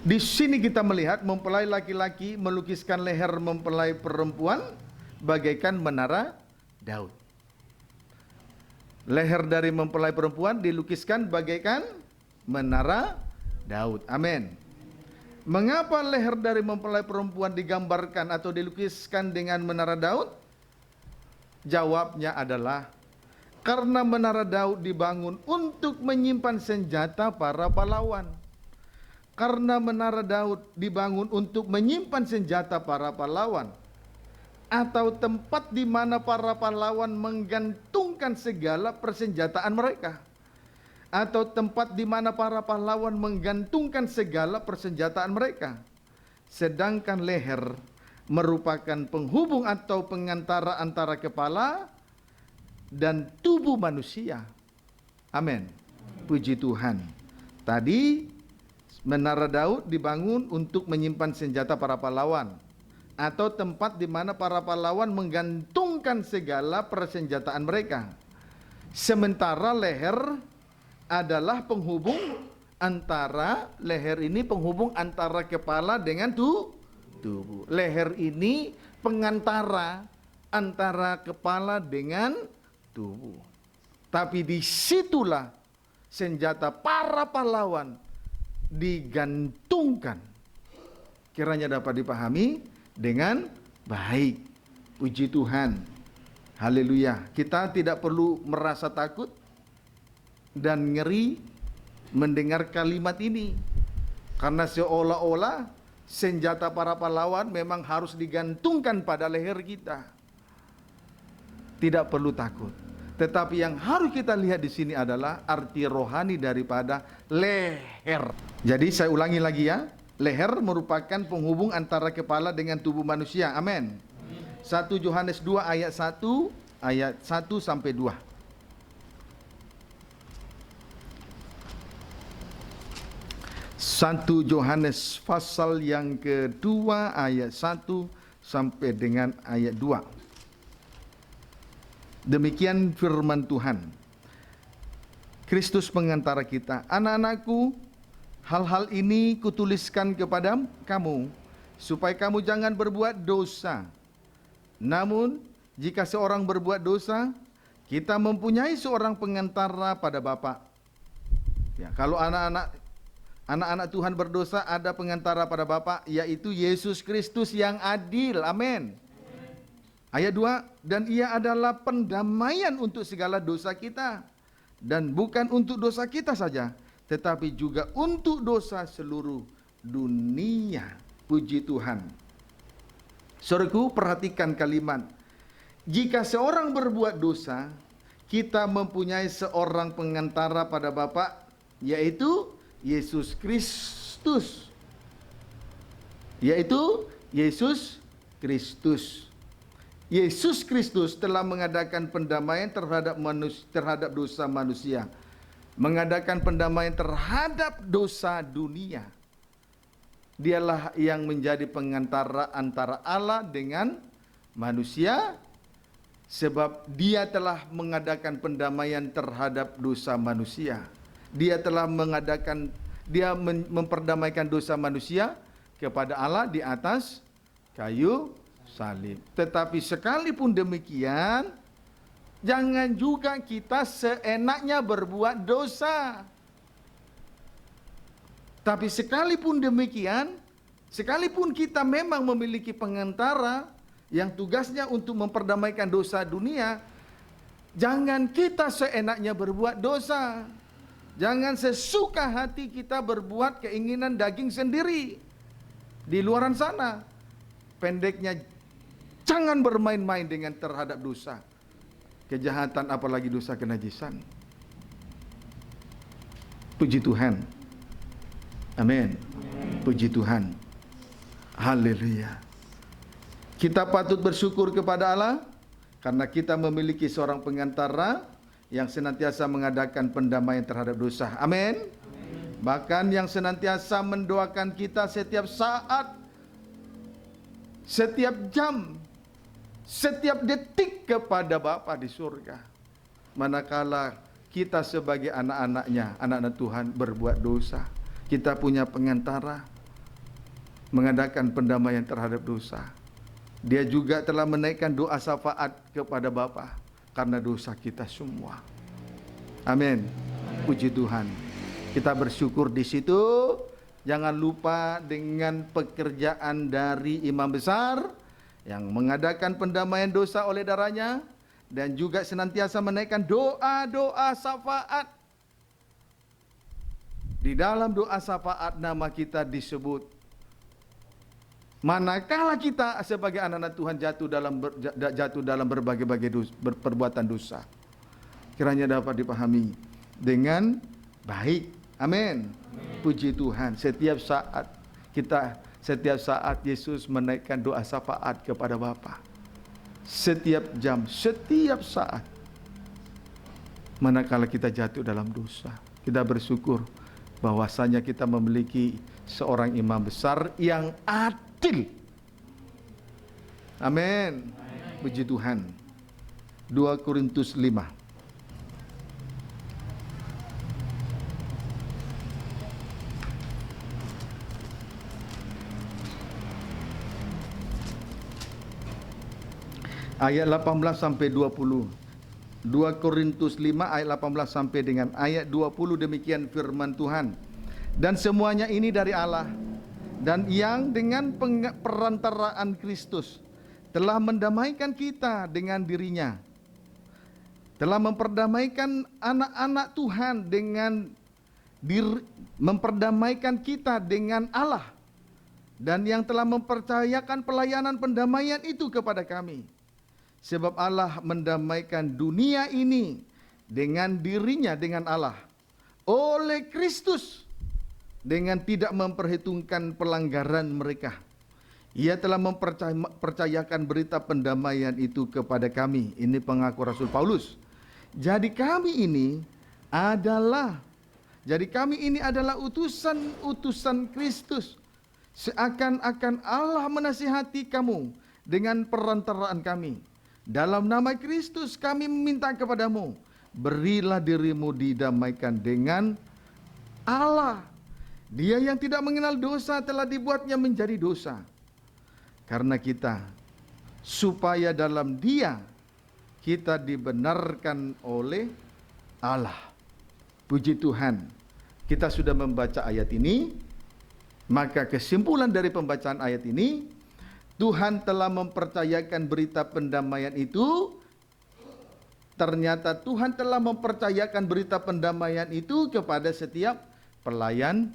Di sini kita melihat mempelai laki-laki melukiskan leher mempelai perempuan bagaikan menara Daud. Leher dari mempelai perempuan dilukiskan bagaikan menara Daud. Amin. Mengapa leher dari mempelai perempuan digambarkan atau dilukiskan dengan menara Daud? Jawabnya adalah karena menara Daud dibangun untuk menyimpan senjata para pahlawan. Karena menara Daud dibangun untuk menyimpan senjata para pahlawan, atau tempat di mana para pahlawan menggantungkan segala persenjataan mereka, atau tempat di mana para pahlawan menggantungkan segala persenjataan mereka. Sedangkan leher merupakan penghubung atau pengantara antara kepala dan tubuh manusia. Amin. Puji Tuhan. Tadi menara Daud dibangun untuk menyimpan senjata para pahlawan, atau tempat di mana para pahlawan menggantungkan segala persenjataan mereka. Sementara leher adalah penghubung antara kepala dengan tubuh. Leher ini pengantara antara kepala dengan tubuh. Tapi disitulah senjata para pahlawan digantungkan. Kiranya dapat dipahami dengan baik. Puji Tuhan. Haleluya. Kita tidak perlu merasa takut dan ngeri mendengar kalimat ini, karena seolah-olah senjata para pahlawan memang harus digantungkan pada leher kita. Tidak perlu takut. Tetapi yang harus kita lihat di sini adalah arti rohani daripada leher. Jadi saya ulangi lagi ya. Leher merupakan penghubung antara kepala dengan tubuh manusia. Amin. 1 Yohanes 2 ayat 1 sampai 2. 1 Yohanes pasal yang kedua ayat 1 sampai dengan ayat 2. Demikian firman Tuhan. Kristus pengantara kita. Anak-anakku, hal-hal ini kutuliskan kepada kamu, supaya kamu jangan berbuat dosa. Namun, jika seorang berbuat dosa, kita mempunyai seorang pengantara pada Bapa. Ya, kalau anak-anak Tuhan berdosa, ada pengantara pada Bapa, yaitu Yesus Kristus yang adil. Amin. Ayat 2, dan ia adalah pendamaian untuk segala dosa kita, dan bukan untuk dosa kita saja, tetapi juga untuk dosa seluruh dunia. Puji Tuhan. Saudaraku, perhatikan kalimat. Jika seorang berbuat dosa, kita mempunyai seorang pengantara pada Bapa, yaitu Yesus Kristus. Yaitu Yesus Kristus. Yesus Kristus telah mengadakan pendamaian terhadap dosa manusia. Mengadakan pendamaian terhadap dosa dunia. Dialah yang menjadi pengantara antara Allah dengan manusia, sebab Dia telah mengadakan pendamaian terhadap dosa manusia. Dia telah memperdamaikan dosa manusia kepada Allah di atas kayu salib. Tetapi sekalipun demikian, jangan juga kita seenaknya berbuat dosa. Tapi sekalipun demikian, sekalipun kita memang memiliki pengantara yang tugasnya untuk memperdamaikan dosa dunia, jangan kita seenaknya berbuat dosa. Jangan sesuka hati kita berbuat keinginan daging sendiri di luaran sana. Pendeknya, jangan bermain-main dengan terhadap dosa, kejahatan, apalagi dosa kenajisan. Puji Tuhan. Amin. Puji Tuhan. Haleluya. Kita patut bersyukur kepada Allah karena kita memiliki seorang pengantara yang senantiasa mengadakan pendamaian terhadap dosa. Amin. Bahkan yang senantiasa mendoakan kita setiap saat, setiap jam, setiap detik kepada Bapa di surga. Manakala kita sebagai anak-anaknya, anak-anak Tuhan berbuat dosa, kita punya pengantara mengadakan pendamaian terhadap dosa. Dia juga telah menaikkan doa syafaat kepada Bapa karena dosa kita semua. Amin. Puji Tuhan. Kita bersyukur di situ. Jangan lupa dengan pekerjaan dari imam besar yang mengadakan pendamaian dosa oleh darahnya dan juga senantiasa menaikkan doa-doa syafaat. Di dalam doa syafaat nama kita disebut. Manakala kita sebagai anak-anak Tuhan jatuh dalam berbagai-bagai perbuatan dosa, kiranya dapat dipahami dengan baik. Amin. Puji Tuhan. Setiap saat Yesus menaikkan doa syafaat kepada Bapa. Setiap jam, setiap saat. Manakala kita jatuh dalam dosa, kita bersyukur bahwasanya kita memiliki seorang imam besar yang adil. Amin. Puji Tuhan. 2 Korintus 5. Ayat 18 sampai 20. 2 Korintus 5 ayat 18 sampai dengan ayat 20, demikian firman Tuhan. Dan semuanya ini dari Allah, dan yang dengan perantaraan Kristus telah mendamaikan kita dengan dirinya, telah memperdamaikan anak-anak Tuhan dengan memperdamaikan kita dengan Allah, dan yang telah mempercayakan pelayanan pendamaian itu kepada kami. Sebab Allah mendamaikan dunia ini dengan dirinya, dengan Allah, oleh Kristus, dengan tidak memperhitungkan pelanggaran mereka. Ia telah mempercayakan berita pendamaian itu kepada kami. Ini pengaku Rasul Paulus. Jadi kami ini adalah utusan Kristus. Seakan-akan Allah menasihati kamu dengan perantaraan kami. Dalam nama Kristus kami meminta kepadamu, berilah dirimu didamaikan dengan Allah. Dia yang tidak mengenal dosa telah dibuatnya menjadi dosa karena kita, supaya dalam Dia kita dibenarkan oleh Allah. Puji Tuhan. Kita sudah membaca ayat ini, maka kesimpulan dari pembacaan ayat ini, Tuhan telah mempercayakan berita pendamaian itu. Ternyata Tuhan telah mempercayakan berita pendamaian itu kepada setiap pelayan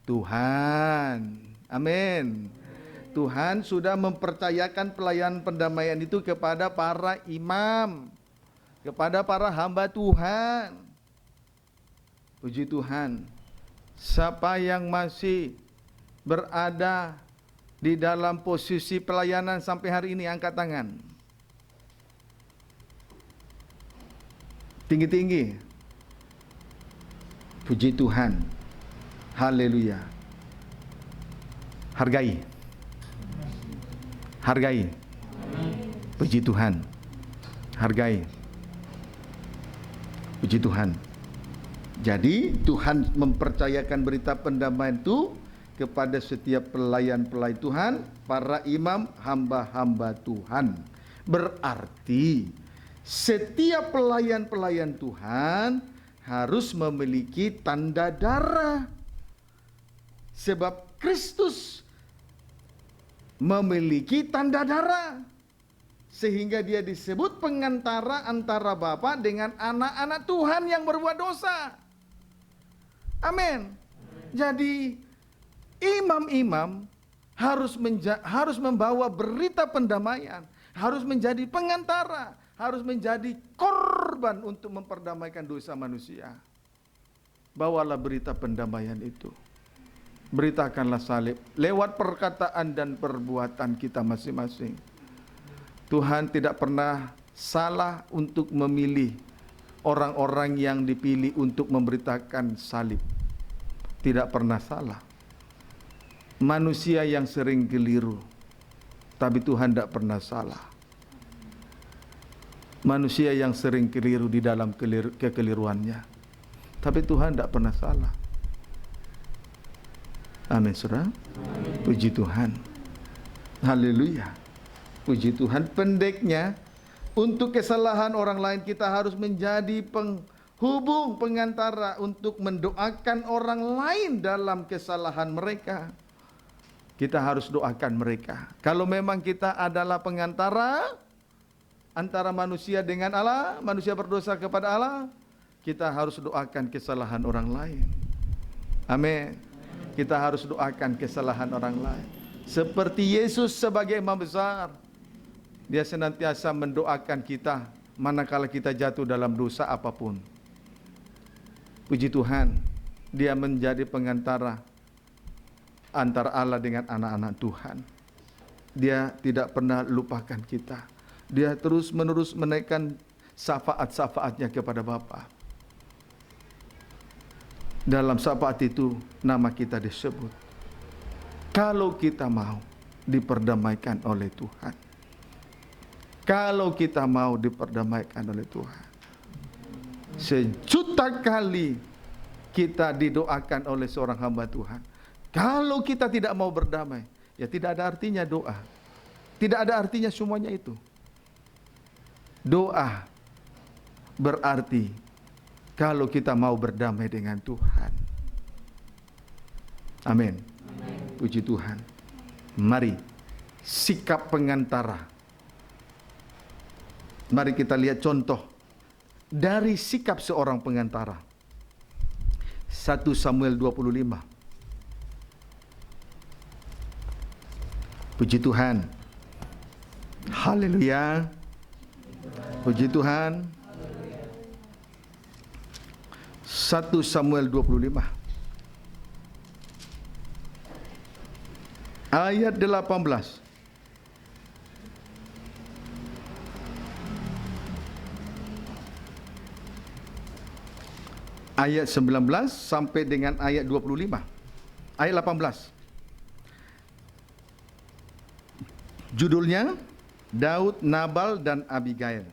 Tuhan. Amin. Tuhan sudah mempercayakan pelayanan pendamaian itu kepada para imam, kepada para hamba Tuhan. Puji Tuhan. Siapa yang masih berada di dalam posisi pelayanan sampai hari ini, angkat tangan. Tinggi-tinggi. Puji Tuhan. Haleluya. Hargai. Hargai. Puji Tuhan. Hargai. Puji Tuhan. Jadi Tuhan mempercayakan berita pendamaian itu kepada setiap pelayan-pelayan Tuhan, para imam, hamba-hamba Tuhan. Berarti setiap pelayan-pelayan Tuhan harus memiliki tanda darah. Sebab Kristus memiliki tanda darah, sehingga dia disebut pengantara antara Bapa dengan anak-anak Tuhan yang berbuat dosa. Amin. Jadi imam-imam harus membawa berita pendamaian, harus menjadi pengantara, harus menjadi korban untuk memperdamaikan dosa manusia. bawalah berita pendamaian itu. Beritakanlah salib lewat perkataan dan perbuatan kita masing-masing. Tuhan tidak pernah salah untuk memilih orang-orang yang dipilih untuk memberitakan salib. Tidak pernah salah. Manusia yang sering keliru, tapi Tuhan tidak pernah salah. Manusia yang sering keliru di dalam kekeliruannya, tapi Tuhan tidak pernah salah. Amin, saudara. Puji Tuhan. Haleluya. Puji Tuhan. Pendeknya, untuk kesalahan orang lain kita harus menjadi penghubung, pengantara untuk mendoakan orang lain dalam kesalahan mereka. Kita harus doakan mereka. Kalau memang kita adalah pengantara antara manusia dengan Allah, manusia berdosa kepada Allah, kita harus doakan kesalahan orang lain. Amin. Kita harus doakan kesalahan orang lain. Seperti Yesus sebagai imam besar, Dia senantiasa mendoakan kita manakala kita jatuh dalam dosa apapun. Puji Tuhan, Dia menjadi pengantara antara Allah dengan anak-anak Tuhan. Dia tidak pernah lupakan kita. Dia terus menerus menaikkan syafaat-syafaatnya kepada Bapa. Dalam syafaat itu nama kita disebut. Kalau kita mau diperdamaikan oleh Tuhan. Kalau kita mau diperdamaikan oleh Tuhan. Sejuta kali kita didoakan oleh seorang hamba Tuhan. Kalau kita tidak mau berdamai, ya tidak ada artinya doa. Tidak ada artinya semuanya itu. Doa berarti kalau kita mau berdamai dengan Tuhan. Amin. Puji Tuhan. Mari, sikap pengantara. Mari kita lihat contoh dari sikap seorang pengantara. 1 Samuel 25. Puji Tuhan. Haleluya. Puji Tuhan. 1 Samuel 25 ayat 18. Ayat 19 sampai dengan ayat 25. Ayat 18. Judulnya Daud, Nabal dan Abigail.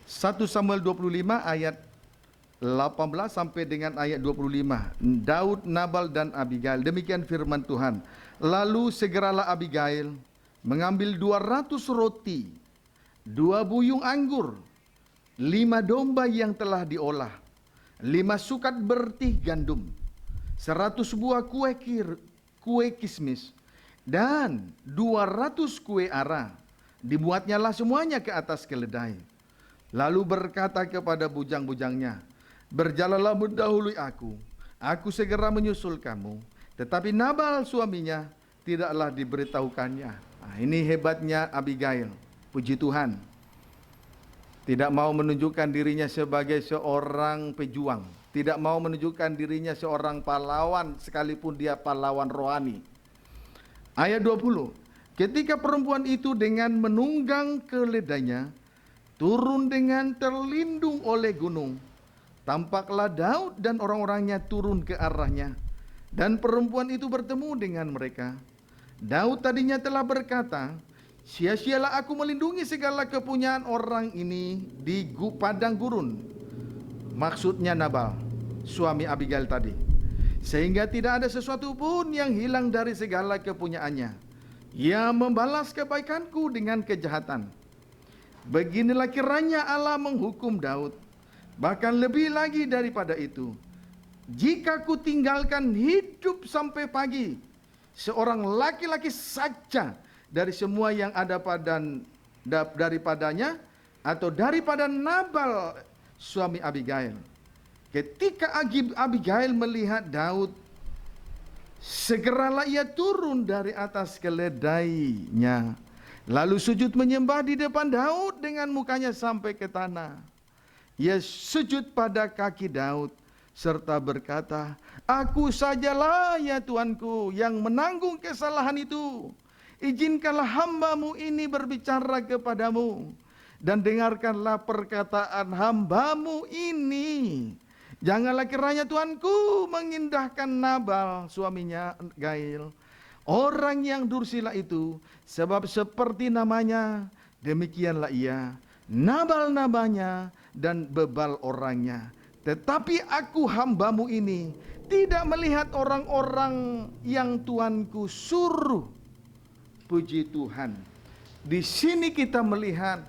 1 Samuel 25 ayat 18 sampai dengan ayat 25. Daud, Nabal dan Abigail. Demikian firman Tuhan. Lalu segeralah Abigail mengambil 200 roti, 2 buyung anggur, 5 domba yang telah diolah, 5 sukat bertih gandum, 100 buah kue kismis, dan 200 kue ara. Dibuatnyalah semuanya ke atas keledai. Lalu berkata kepada bujang-bujangnya, berjalanlah mendahului aku segera menyusul kamu. Tetapi Nabal suaminya tidaklah diberitahukannya. Nah, ini hebatnya Abigail. Puji Tuhan. Tidak mau menunjukkan dirinya sebagai seorang pejuang. Tidak mau menunjukkan dirinya seorang pahlawan sekalipun dia pahlawan rohani. Ayat 20. Ketika perempuan itu dengan menunggang keledainya turun dengan terlindung oleh gunung, tampaklah Daud dan orang-orangnya turun ke arahnya, dan perempuan itu bertemu dengan mereka. Daud tadinya telah berkata, sia-sialah aku melindungi segala kepunyaan orang ini di padang gurun. Maksudnya Nabal, suami Abigail tadi. Sehingga tidak ada sesuatu pun yang hilang dari segala kepunyaannya. Ia membalas kebaikanku dengan kejahatan. Beginilah kiranya Allah menghukum Daud. Bahkan lebih lagi daripada itu, jika ku tinggalkan hidup sampai pagi seorang laki-laki saja dari semua yang ada daripadanya atau daripada Nabal suami Abigail. Ketika Abigail melihat Daud, segeralah ia turun dari atas keledainya, lalu sujud menyembah di depan Daud dengan mukanya sampai ke tanah. Ia sujud pada kaki Daud serta berkata, "Aku sajalah ya Tuanku yang menanggung kesalahan itu. Izinkanlah hamba-Mu ini berbicara kepadamu, dan dengarkanlah perkataan hamba-Mu ini. Janganlah kiranya Tuanku mengindahkan Nabal suaminya Gail, orang yang dursila itu, sebab seperti namanya, demikianlah ia. Nabal namanya dan bebal orangnya. Tetapi aku hamba-Mu ini tidak melihat orang-orang yang Tuanku suruh." Puji Tuhan. Di sini kita melihat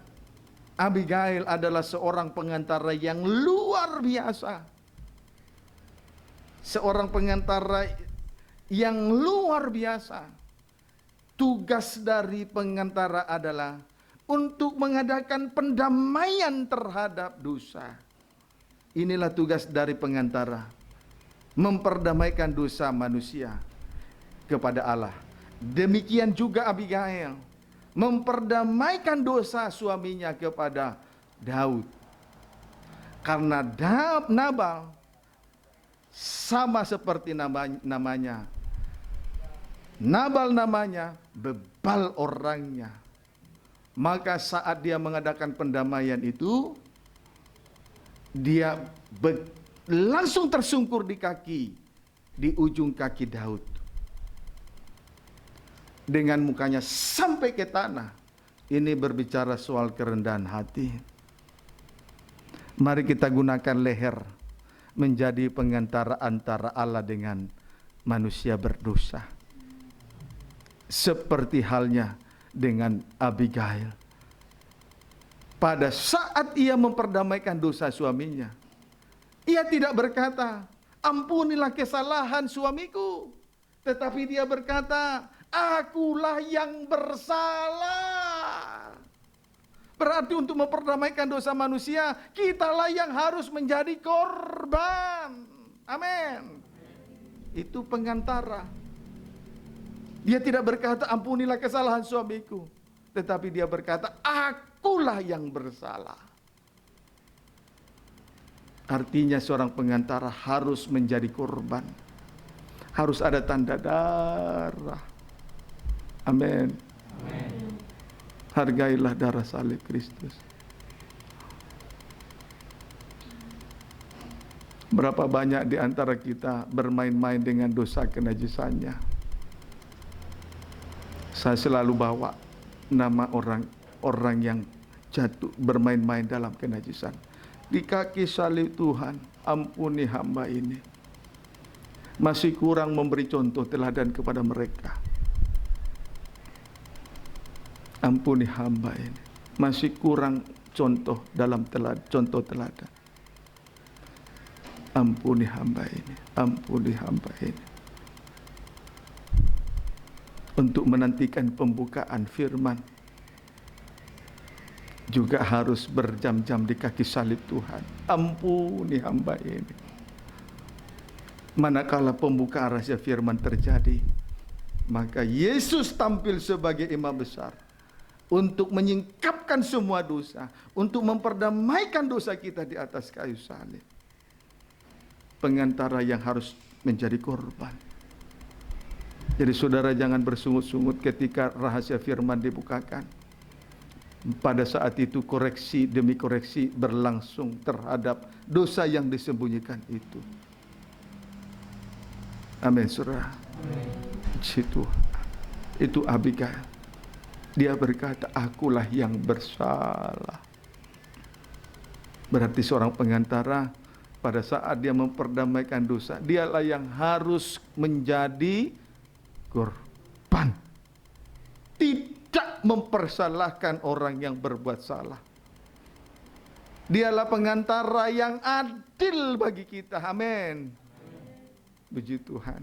Abigail adalah seorang pengantara yang luar biasa. Seorang pengantara yang luar biasa. Tugas dari pengantara adalah untuk mengadakan pendamaian terhadap dosa. Inilah tugas dari pengantara, memperdamaikan dosa manusia kepada Allah. Demikian juga Abigail, memperdamaikan dosa suaminya kepada Daud. Karena Nabal sama seperti namanya. Nabal namanya, bebal orangnya. Maka saat dia mengadakan pendamaian itu, dia langsung tersungkur di ujung kaki Daud. Dengan mukanya sampai ke tanah. Ini berbicara soal kerendahan hati. Mari kita gunakan leher menjadi pengantara antara Allah dengan manusia berdosa. Seperti halnya dengan Abigail. Pada saat ia memperdamaikan dosa suaminya, ia tidak berkata, "Ampunilah kesalahan suamiku." Tetapi dia berkata, "Akulah yang bersalah." Berarti untuk memperdamaikan dosa manusia, kitalah yang harus menjadi korban. Amin. Itu pengantara. Dia tidak berkata, "Ampunilah kesalahan suamiku." Tetapi dia berkata, "Akulah yang bersalah." Artinya seorang pengantara harus menjadi korban. Harus ada tanda darah. Amin. Hargailah darah salib Kristus. Berapa banyak di antara kita bermain-main dengan dosa kenajisannya. Saya selalu bawa nama orang yang jatuh bermain-main dalam kenajisan. Di kaki salib Tuhan, ampuni hamba ini. Masih kurang memberi contoh teladan kepada mereka. Ampuni hamba ini. Masih kurang contoh dalam contoh teladan. Ampuni hamba ini. Ampuni hamba ini. Untuk menantikan pembukaan firman, juga harus berjam-jam di kaki salib Tuhan. Ampuni hamba ini. Manakala pembukaan rahasia firman terjadi, maka Yesus tampil sebagai imam besar untuk menyingkapkan semua dosa, untuk memperdamaikan dosa kita di atas kayu salib. Pengantara yang harus menjadi korban. Jadi saudara jangan bersungut-sungut ketika rahasia firman dibukakan. Pada saat itu koreksi demi koreksi berlangsung terhadap dosa yang disembunyikan itu. Amin, saudara. Itu Abigail. Dia berkata, "Akulah yang bersalah." Berarti seorang pengantara pada saat dia memperdamaikan dosa, dialah yang harus menjadi korban. Tidak mempersalahkan orang yang berbuat salah. Dialah pengantara yang adil bagi kita. Amin. Puji Tuhan.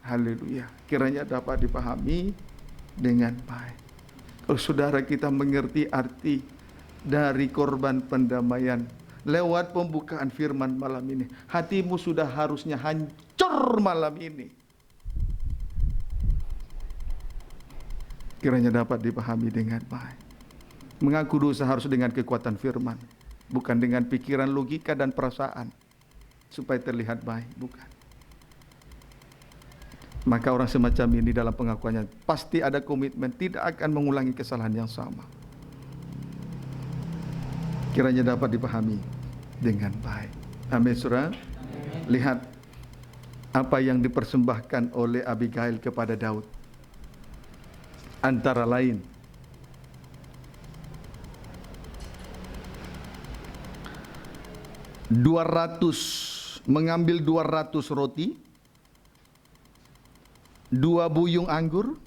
Haleluya. Kiranya dapat dipahami dengan baik. Kalau saudara kita mengerti arti dari korban pendamaian lewat pembukaan firman malam ini, hatimu sudah harusnya hancur malam ini. Kiranya dapat dipahami dengan baik. Mengaku dosa harus dengan kekuatan firman, bukan dengan pikiran, logika, dan perasaan. supaya terlihat baik, bukan. Maka orang semacam ini dalam pengakuannya pasti ada komitmen tidak akan mengulangi kesalahan yang sama. Kiranya dapat dipahami dengan baik. Amin, saudara. Lihat apa yang dipersembahkan oleh Abigail kepada Daud. Antara lain, mengambil 200 roti, 2 buyung anggur,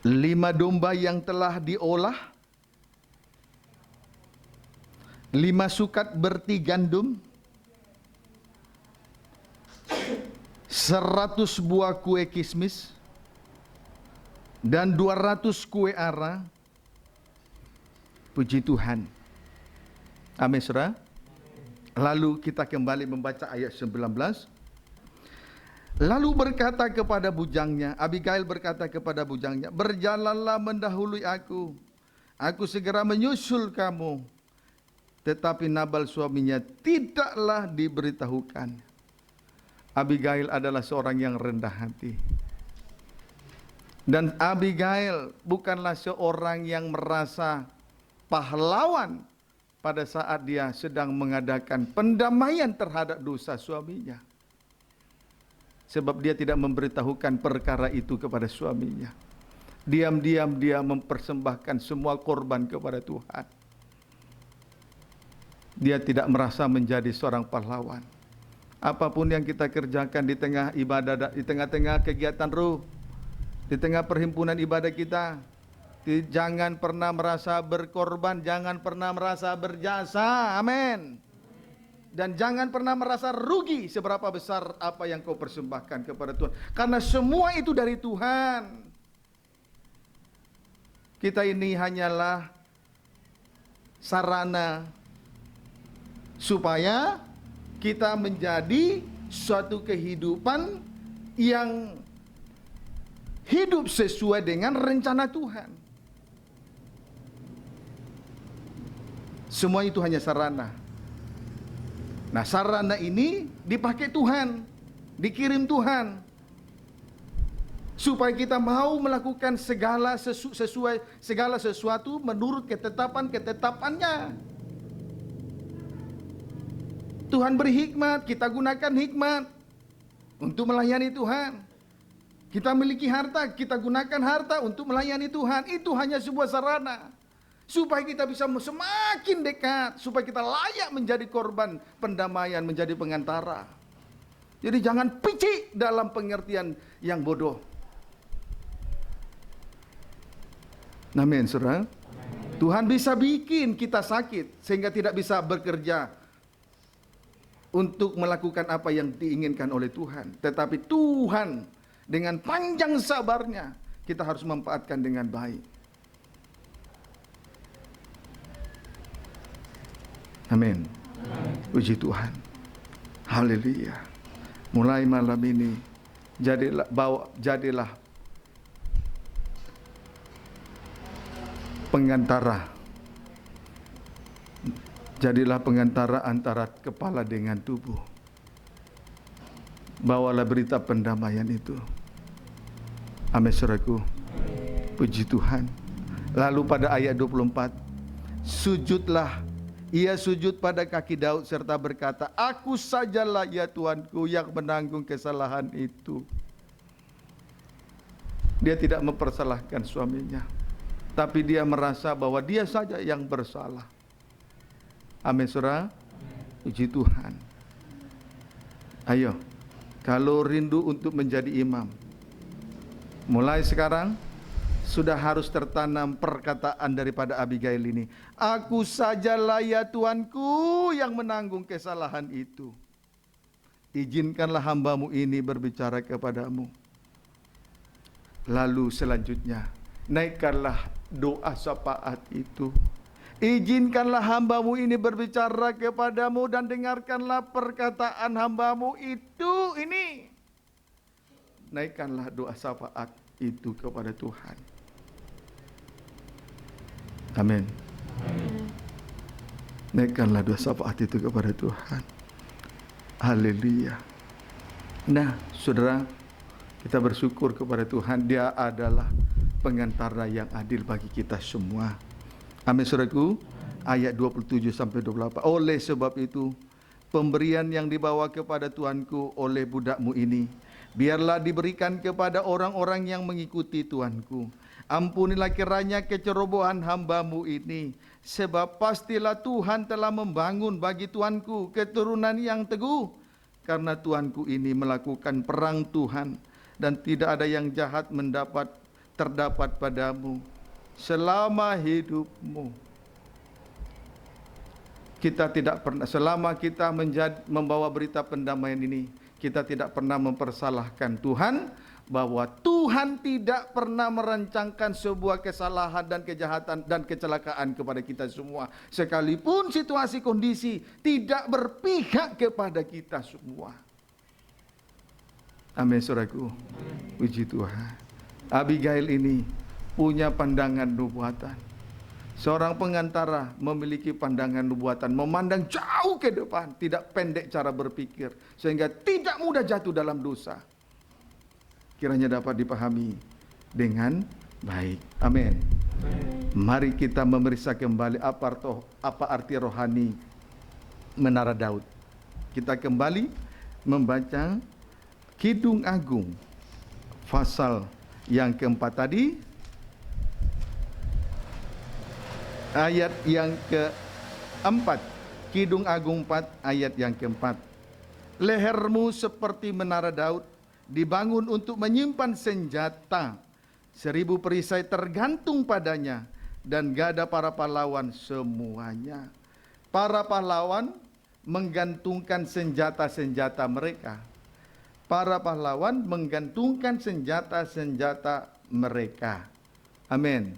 5 domba yang telah diolah, 5 sukat berti gandum, 100 buah kue kismis, dan 200 kue ara. Puji Tuhan. Amin, saudara. Lalu kita kembali membaca ayat 19. Lalu berkata kepada bujangnya, Abigail berkata kepada bujangnya, berjalanlah mendahului aku, aku segera menyusul kamu. Tetapi Nabal suaminya tidaklah diberitahukan. Abigail adalah seorang yang rendah hati. Dan Abigail bukanlah seorang yang merasa pahlawan pada saat dia sedang mengadakan pendamaian terhadap dosa suaminya. Sebab dia tidak memberitahukan perkara itu kepada suaminya. Diam-diam dia mempersembahkan semua korban kepada Tuhan. Dia tidak merasa menjadi seorang pahlawan. Apapun yang kita kerjakan di tengah ibadah, di tengah-tengah kegiatan ruh, di tengah perhimpunan ibadah kita, jangan pernah merasa berkorban, jangan pernah merasa berjasa, amin. Dan jangan pernah merasa rugi seberapa besar apa yang kau persembahkan kepada Tuhan. Karena semua itu dari Tuhan. Kita ini hanyalah sarana supaya kita menjadi suatu kehidupan yang hidup sesuai dengan rencana Tuhan. Semua itu hanya sarana. Nah, sarana ini dipakai Tuhan, dikirim Tuhan, supaya kita mau melakukan segala sesuatu menurut ketetapannya. Tuhan beri hikmat, kita gunakan hikmat untuk melayani Tuhan. Kita miliki harta, kita gunakan harta untuk melayani Tuhan. Itu hanya sebuah sarana supaya kita bisa semakin dekat, supaya kita layak menjadi korban pendamaian, menjadi pengantara. Jadi jangan picik dalam pengertian yang bodoh. Amin, saudara. Tuhan bisa bikin kita sakit sehingga tidak bisa bekerja untuk melakukan apa yang diinginkan oleh Tuhan. Tetapi Tuhan dengan panjang sabarnya kita harus memanfaatkan dengan baik. Amin. Puji Tuhan. Haleluya. Mulai malam ini jadilah pengantara. Jadilah pengantara antara kepala dengan tubuh. Bawalah berita pendamaian itu. Amin, saudaraku. Puji Tuhan. Lalu pada ayat 24, sujudlah. Ia sujud pada kaki Daud serta berkata, aku sajalah ya Tuanku yang menanggung kesalahan itu. Dia tidak mempersalahkan suaminya, tapi dia merasa bahwa dia saja yang bersalah. Amin, saudara. Puji Tuhan. Ayo, kalau rindu untuk menjadi imam, mulai sekarang sudah harus tertanam perkataan daripada Abigail ini. Aku sajalah ya Tuanku yang menanggung kesalahan itu. Izinkanlah hambamu ini berbicara kepadamu. Lalu selanjutnya, naikkanlah doa syafaat itu. Izinkanlah hambamu ini berbicara kepadamu dan dengarkanlah perkataan hambamu itu. Ini naikkanlah doa syafaat itu kepada Tuhan. Amin. Naikkanlah dua syafaat itu kepada Tuhan. Haleluya. Nah, saudara, kita bersyukur kepada Tuhan. Dia adalah pengantara yang adil bagi kita semua. Amin, saudaraku. Ayat 27 sampai 28. Oleh sebab itu, pemberian yang dibawa kepada Tuanku oleh budakmu ini, biarlah diberikan kepada orang-orang yang mengikuti Tuanku. Ampunilah kiranya kecerobohan hambamu ini, sebab pastilah Tuhan telah membangun bagi Tuanku keturunan yang teguh. Karena Tuanku ini melakukan perang Tuhan, dan tidak ada yang jahat terdapat padamu selama hidupmu. Kita tidak pernah, selama kita membawa berita pendamaian ini, kita tidak pernah mempersalahkan Tuhan, bahwa Tuhan tidak pernah merancangkan sebuah kesalahan dan kejahatan dan kecelakaan kepada kita semua. Sekalipun situasi kondisi tidak berpihak kepada kita semua. Amin, saudaraku. Puji Tuhan. Abigail ini punya pandangan nubuatan. Seorang pengantara memiliki pandangan nubuatan, memandang jauh ke depan, tidak pendek cara berpikir, sehingga tidak mudah jatuh dalam dosa. Kiranya dapat dipahami dengan baik. Amin. Mari kita memeriksa kembali apa arti rohani Menara Daud. Kita kembali membaca Kidung Agung pasal yang keempat tadi, ayat yang keempat. Kidung Agung 4 ayat yang keempat. Lehermu seperti menara Daud, dibangun untuk menyimpan senjata. 1000 perisai tergantung padanya, dan gada para pahlawan semuanya. Para pahlawan menggantungkan senjata-senjata mereka. Para pahlawan menggantungkan senjata-senjata mereka. Amin.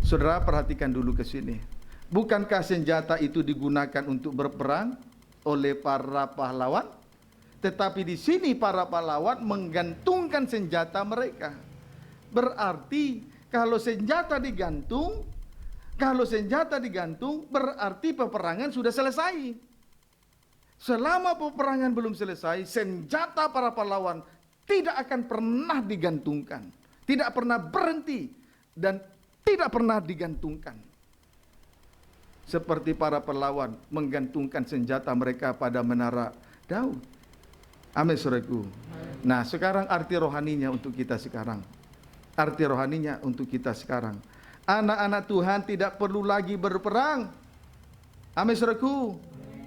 Saudara, perhatikan dulu ke sini. Bukankah senjata itu digunakan untuk berperang oleh para pahlawan? Tetapi di sini para pahlawan menggantungkan senjata mereka. Berarti kalau senjata digantung berarti peperangan sudah selesai. Selama peperangan belum selesai, senjata para pahlawan tidak akan pernah digantungkan, tidak pernah berhenti, dan tidak pernah digantungkan. Seperti para pahlawan menggantungkan senjata mereka pada menara Daud. Amin, saudaraku. Nah, sekarang arti rohaninya untuk kita sekarang. Arti rohaninya untuk kita sekarang. Anak-anak Tuhan tidak perlu lagi berperang. Amin, saudaraku.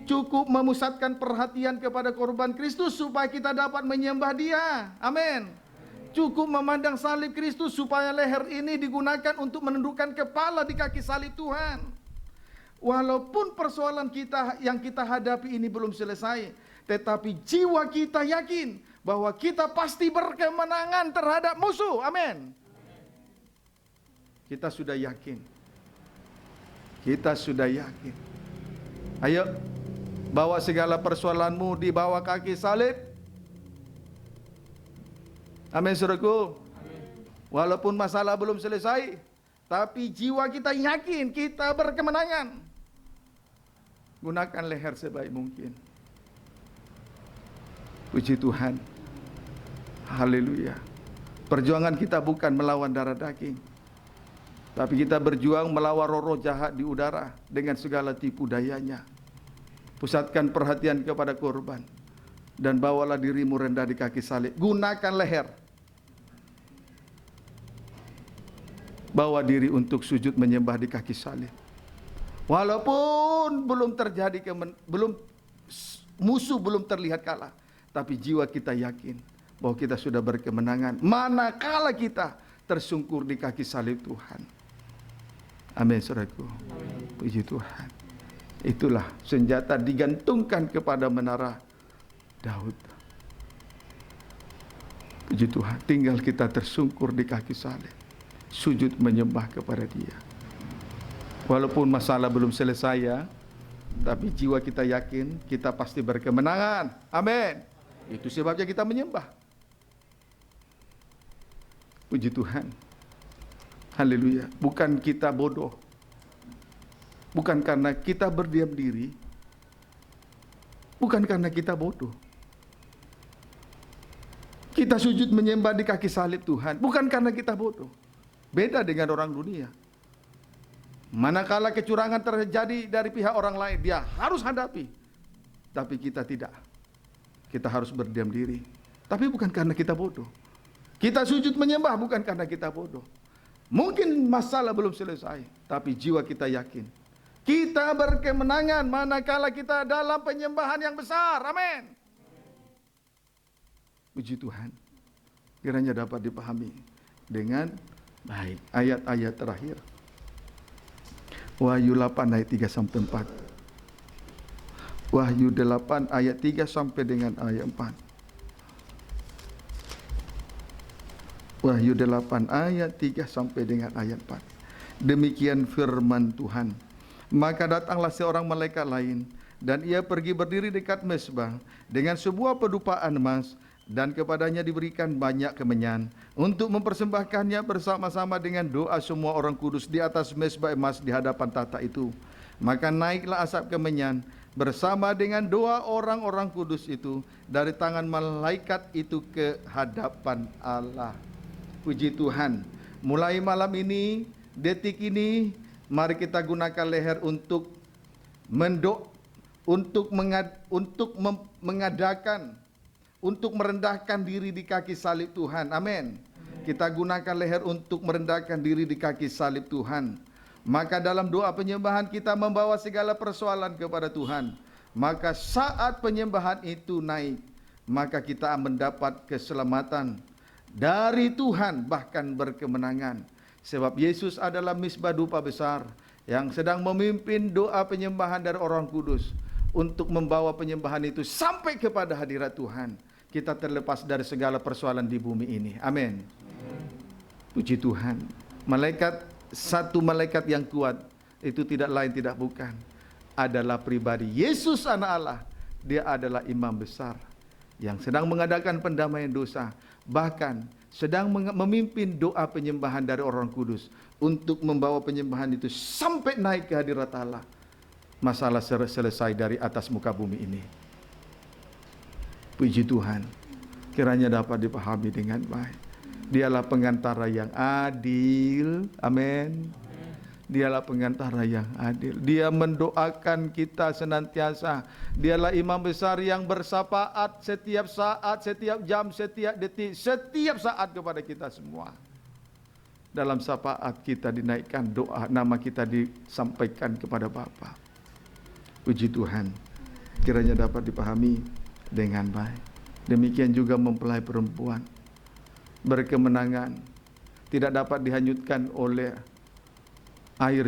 Cukup memusatkan perhatian kepada korban Kristus supaya kita dapat menyembah Dia. Amin. Cukup memandang salib Kristus supaya leher ini digunakan untuk menundukkan kepala di kaki salib Tuhan. Walaupun persoalan kita yang kita hadapi ini belum selesai, tetapi jiwa kita yakin bahwa kita pasti berkemenangan terhadap musuh. Amin. Kita sudah yakin. Kita sudah yakin. Ayo, bawa segala persoalanmu di bawah kaki salib. Amin, saudaraku. Walaupun masalah belum selesai, tapi jiwa kita yakin kita berkemenangan. Gunakan leher sebaik mungkin. Puji Tuhan. Haleluya. Perjuangan kita bukan melawan darah daging, tapi kita berjuang melawan roh-roh jahat di udara dengan segala tipu dayanya. Pusatkan perhatian kepada korban, dan bawalah dirimu rendah di kaki salib. Gunakan leher. Bawa diri untuk sujud menyembah di kaki salib. Walaupun belum terjadi musuh belum terlihat kalah, tapi jiwa kita yakin bahwa kita sudah berkemenangan manakala kita tersungkur di kaki salib Tuhan. Amin, saudaraku. Puji Tuhan. Itulah senjata digantungkan kepada menara Daud. Puji Tuhan. Tinggal kita tersungkur di kaki salib, sujud menyembah kepada Dia. Walaupun masalah belum selesai ya, tapi jiwa kita yakin kita pasti berkemenangan. Amin. Itu sebabnya kita menyembah. Puji Tuhan. Haleluya. Bukan kita bodoh. Bukan karena kita berdiam diri, bukan karena kita bodoh. Kita sujud menyembah di kaki salib Tuhan, bukan karena kita bodoh. Beda dengan orang dunia. Manakala kecurangan terjadi dari pihak orang lain, dia harus hadapi. Tapi kita tidak. Kita harus berdiam diri. Tapi bukan karena kita bodoh. Kita sujud menyembah bukan karena kita bodoh. Mungkin masalah belum selesai, tapi jiwa kita yakin. Kita berkemenangan manakala kita dalam penyembahan yang besar. Amin. Puji Tuhan. Kiranya dapat dipahami dengan baik. Ayat-ayat terakhir. Wahyu 8 ayat 3 sampai 4. Wahyu 8 ayat 3 sampai dengan ayat 4. Wahyu 8 ayat 3 sampai dengan ayat 4. Demikian firman Tuhan. Maka datanglah seorang malaikat lain, dan ia pergi berdiri dekat mezbah dengan sebuah pedupaan emas, dan kepadanya diberikan banyak kemenyan untuk mempersembahkannya bersama-sama dengan doa semua orang kudus di atas mezbah emas di hadapan tahta itu. Maka naiklah asap kemenyan bersama dengan doa orang-orang kudus itu dari tangan malaikat itu ke hadapan Allah. Puji Tuhan. Mulai malam ini, detik ini, mari kita gunakan leher untuk mengadakan, untuk merendahkan diri di kaki salib Tuhan. Amin. Kita gunakan leher untuk merendahkan diri di kaki salib Tuhan. Maka dalam doa penyembahan kita membawa segala persoalan kepada Tuhan. Maka saat penyembahan itu naik, maka kita mendapat keselamatan dari Tuhan, bahkan berkemenangan. Sebab Yesus adalah misbah dupa besar yang sedang memimpin doa penyembahan dari orang kudus untuk membawa penyembahan itu sampai kepada hadirat Tuhan. Kita terlepas dari segala persoalan di bumi ini. Amin. Puji Tuhan. Satu malaikat yang kuat itu tidak lain tidak bukan adalah pribadi Yesus anak Allah. Dia adalah imam besar yang sedang mengadakan pendamaian dosa, bahkan sedang memimpin doa penyembahan dari orang kudus untuk membawa penyembahan itu sampai naik ke hadirat Allah. Masalah selesai dari atas muka bumi ini. Puji Tuhan. Kiranya dapat dipahami dengan baik. Dialah pengantara yang adil. Amin. Dialah pengantara yang adil. Dia mendoakan kita senantiasa. Dialah imam besar yang bersafaat setiap saat, setiap jam, setiap detik, setiap saat kepada kita semua. Dalam syafaat kita dinaikkan doa, nama kita disampaikan kepada Bapa. Puji Tuhan. Kiranya dapat dipahami dengan baik. Demikian juga mempelai perempuan. Berkemenangan. Tidak dapat dihanyutkan oleh air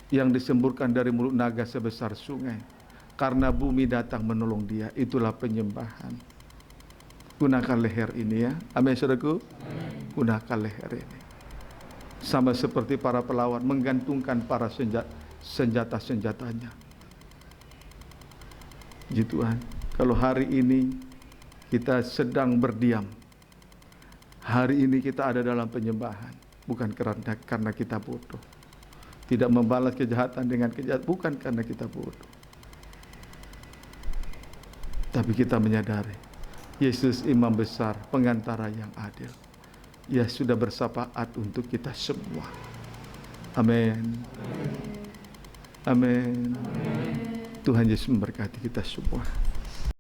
yang disemburkan dari mulut naga sebesar sungai, karena bumi datang menolong dia. Itulah penyembahan. Gunakan leher ini ya. Amin saudaraku. Gunakan leher ini. Sama seperti para pelawat menggantungkan para senjata-senjatanya. Puji Tuhan. Kalau hari ini kita sedang berdiam, hari ini kita ada dalam penyembahan, bukan karena kita bodoh. Tidak membalas kejahatan dengan kejahatan, bukan karena kita bodoh. Tapi kita menyadari, Yesus imam besar, pengantara yang adil. Ia sudah bersyafaat untuk kita semua. Amin. Amin. Tuhan Yesus memberkati kita semua.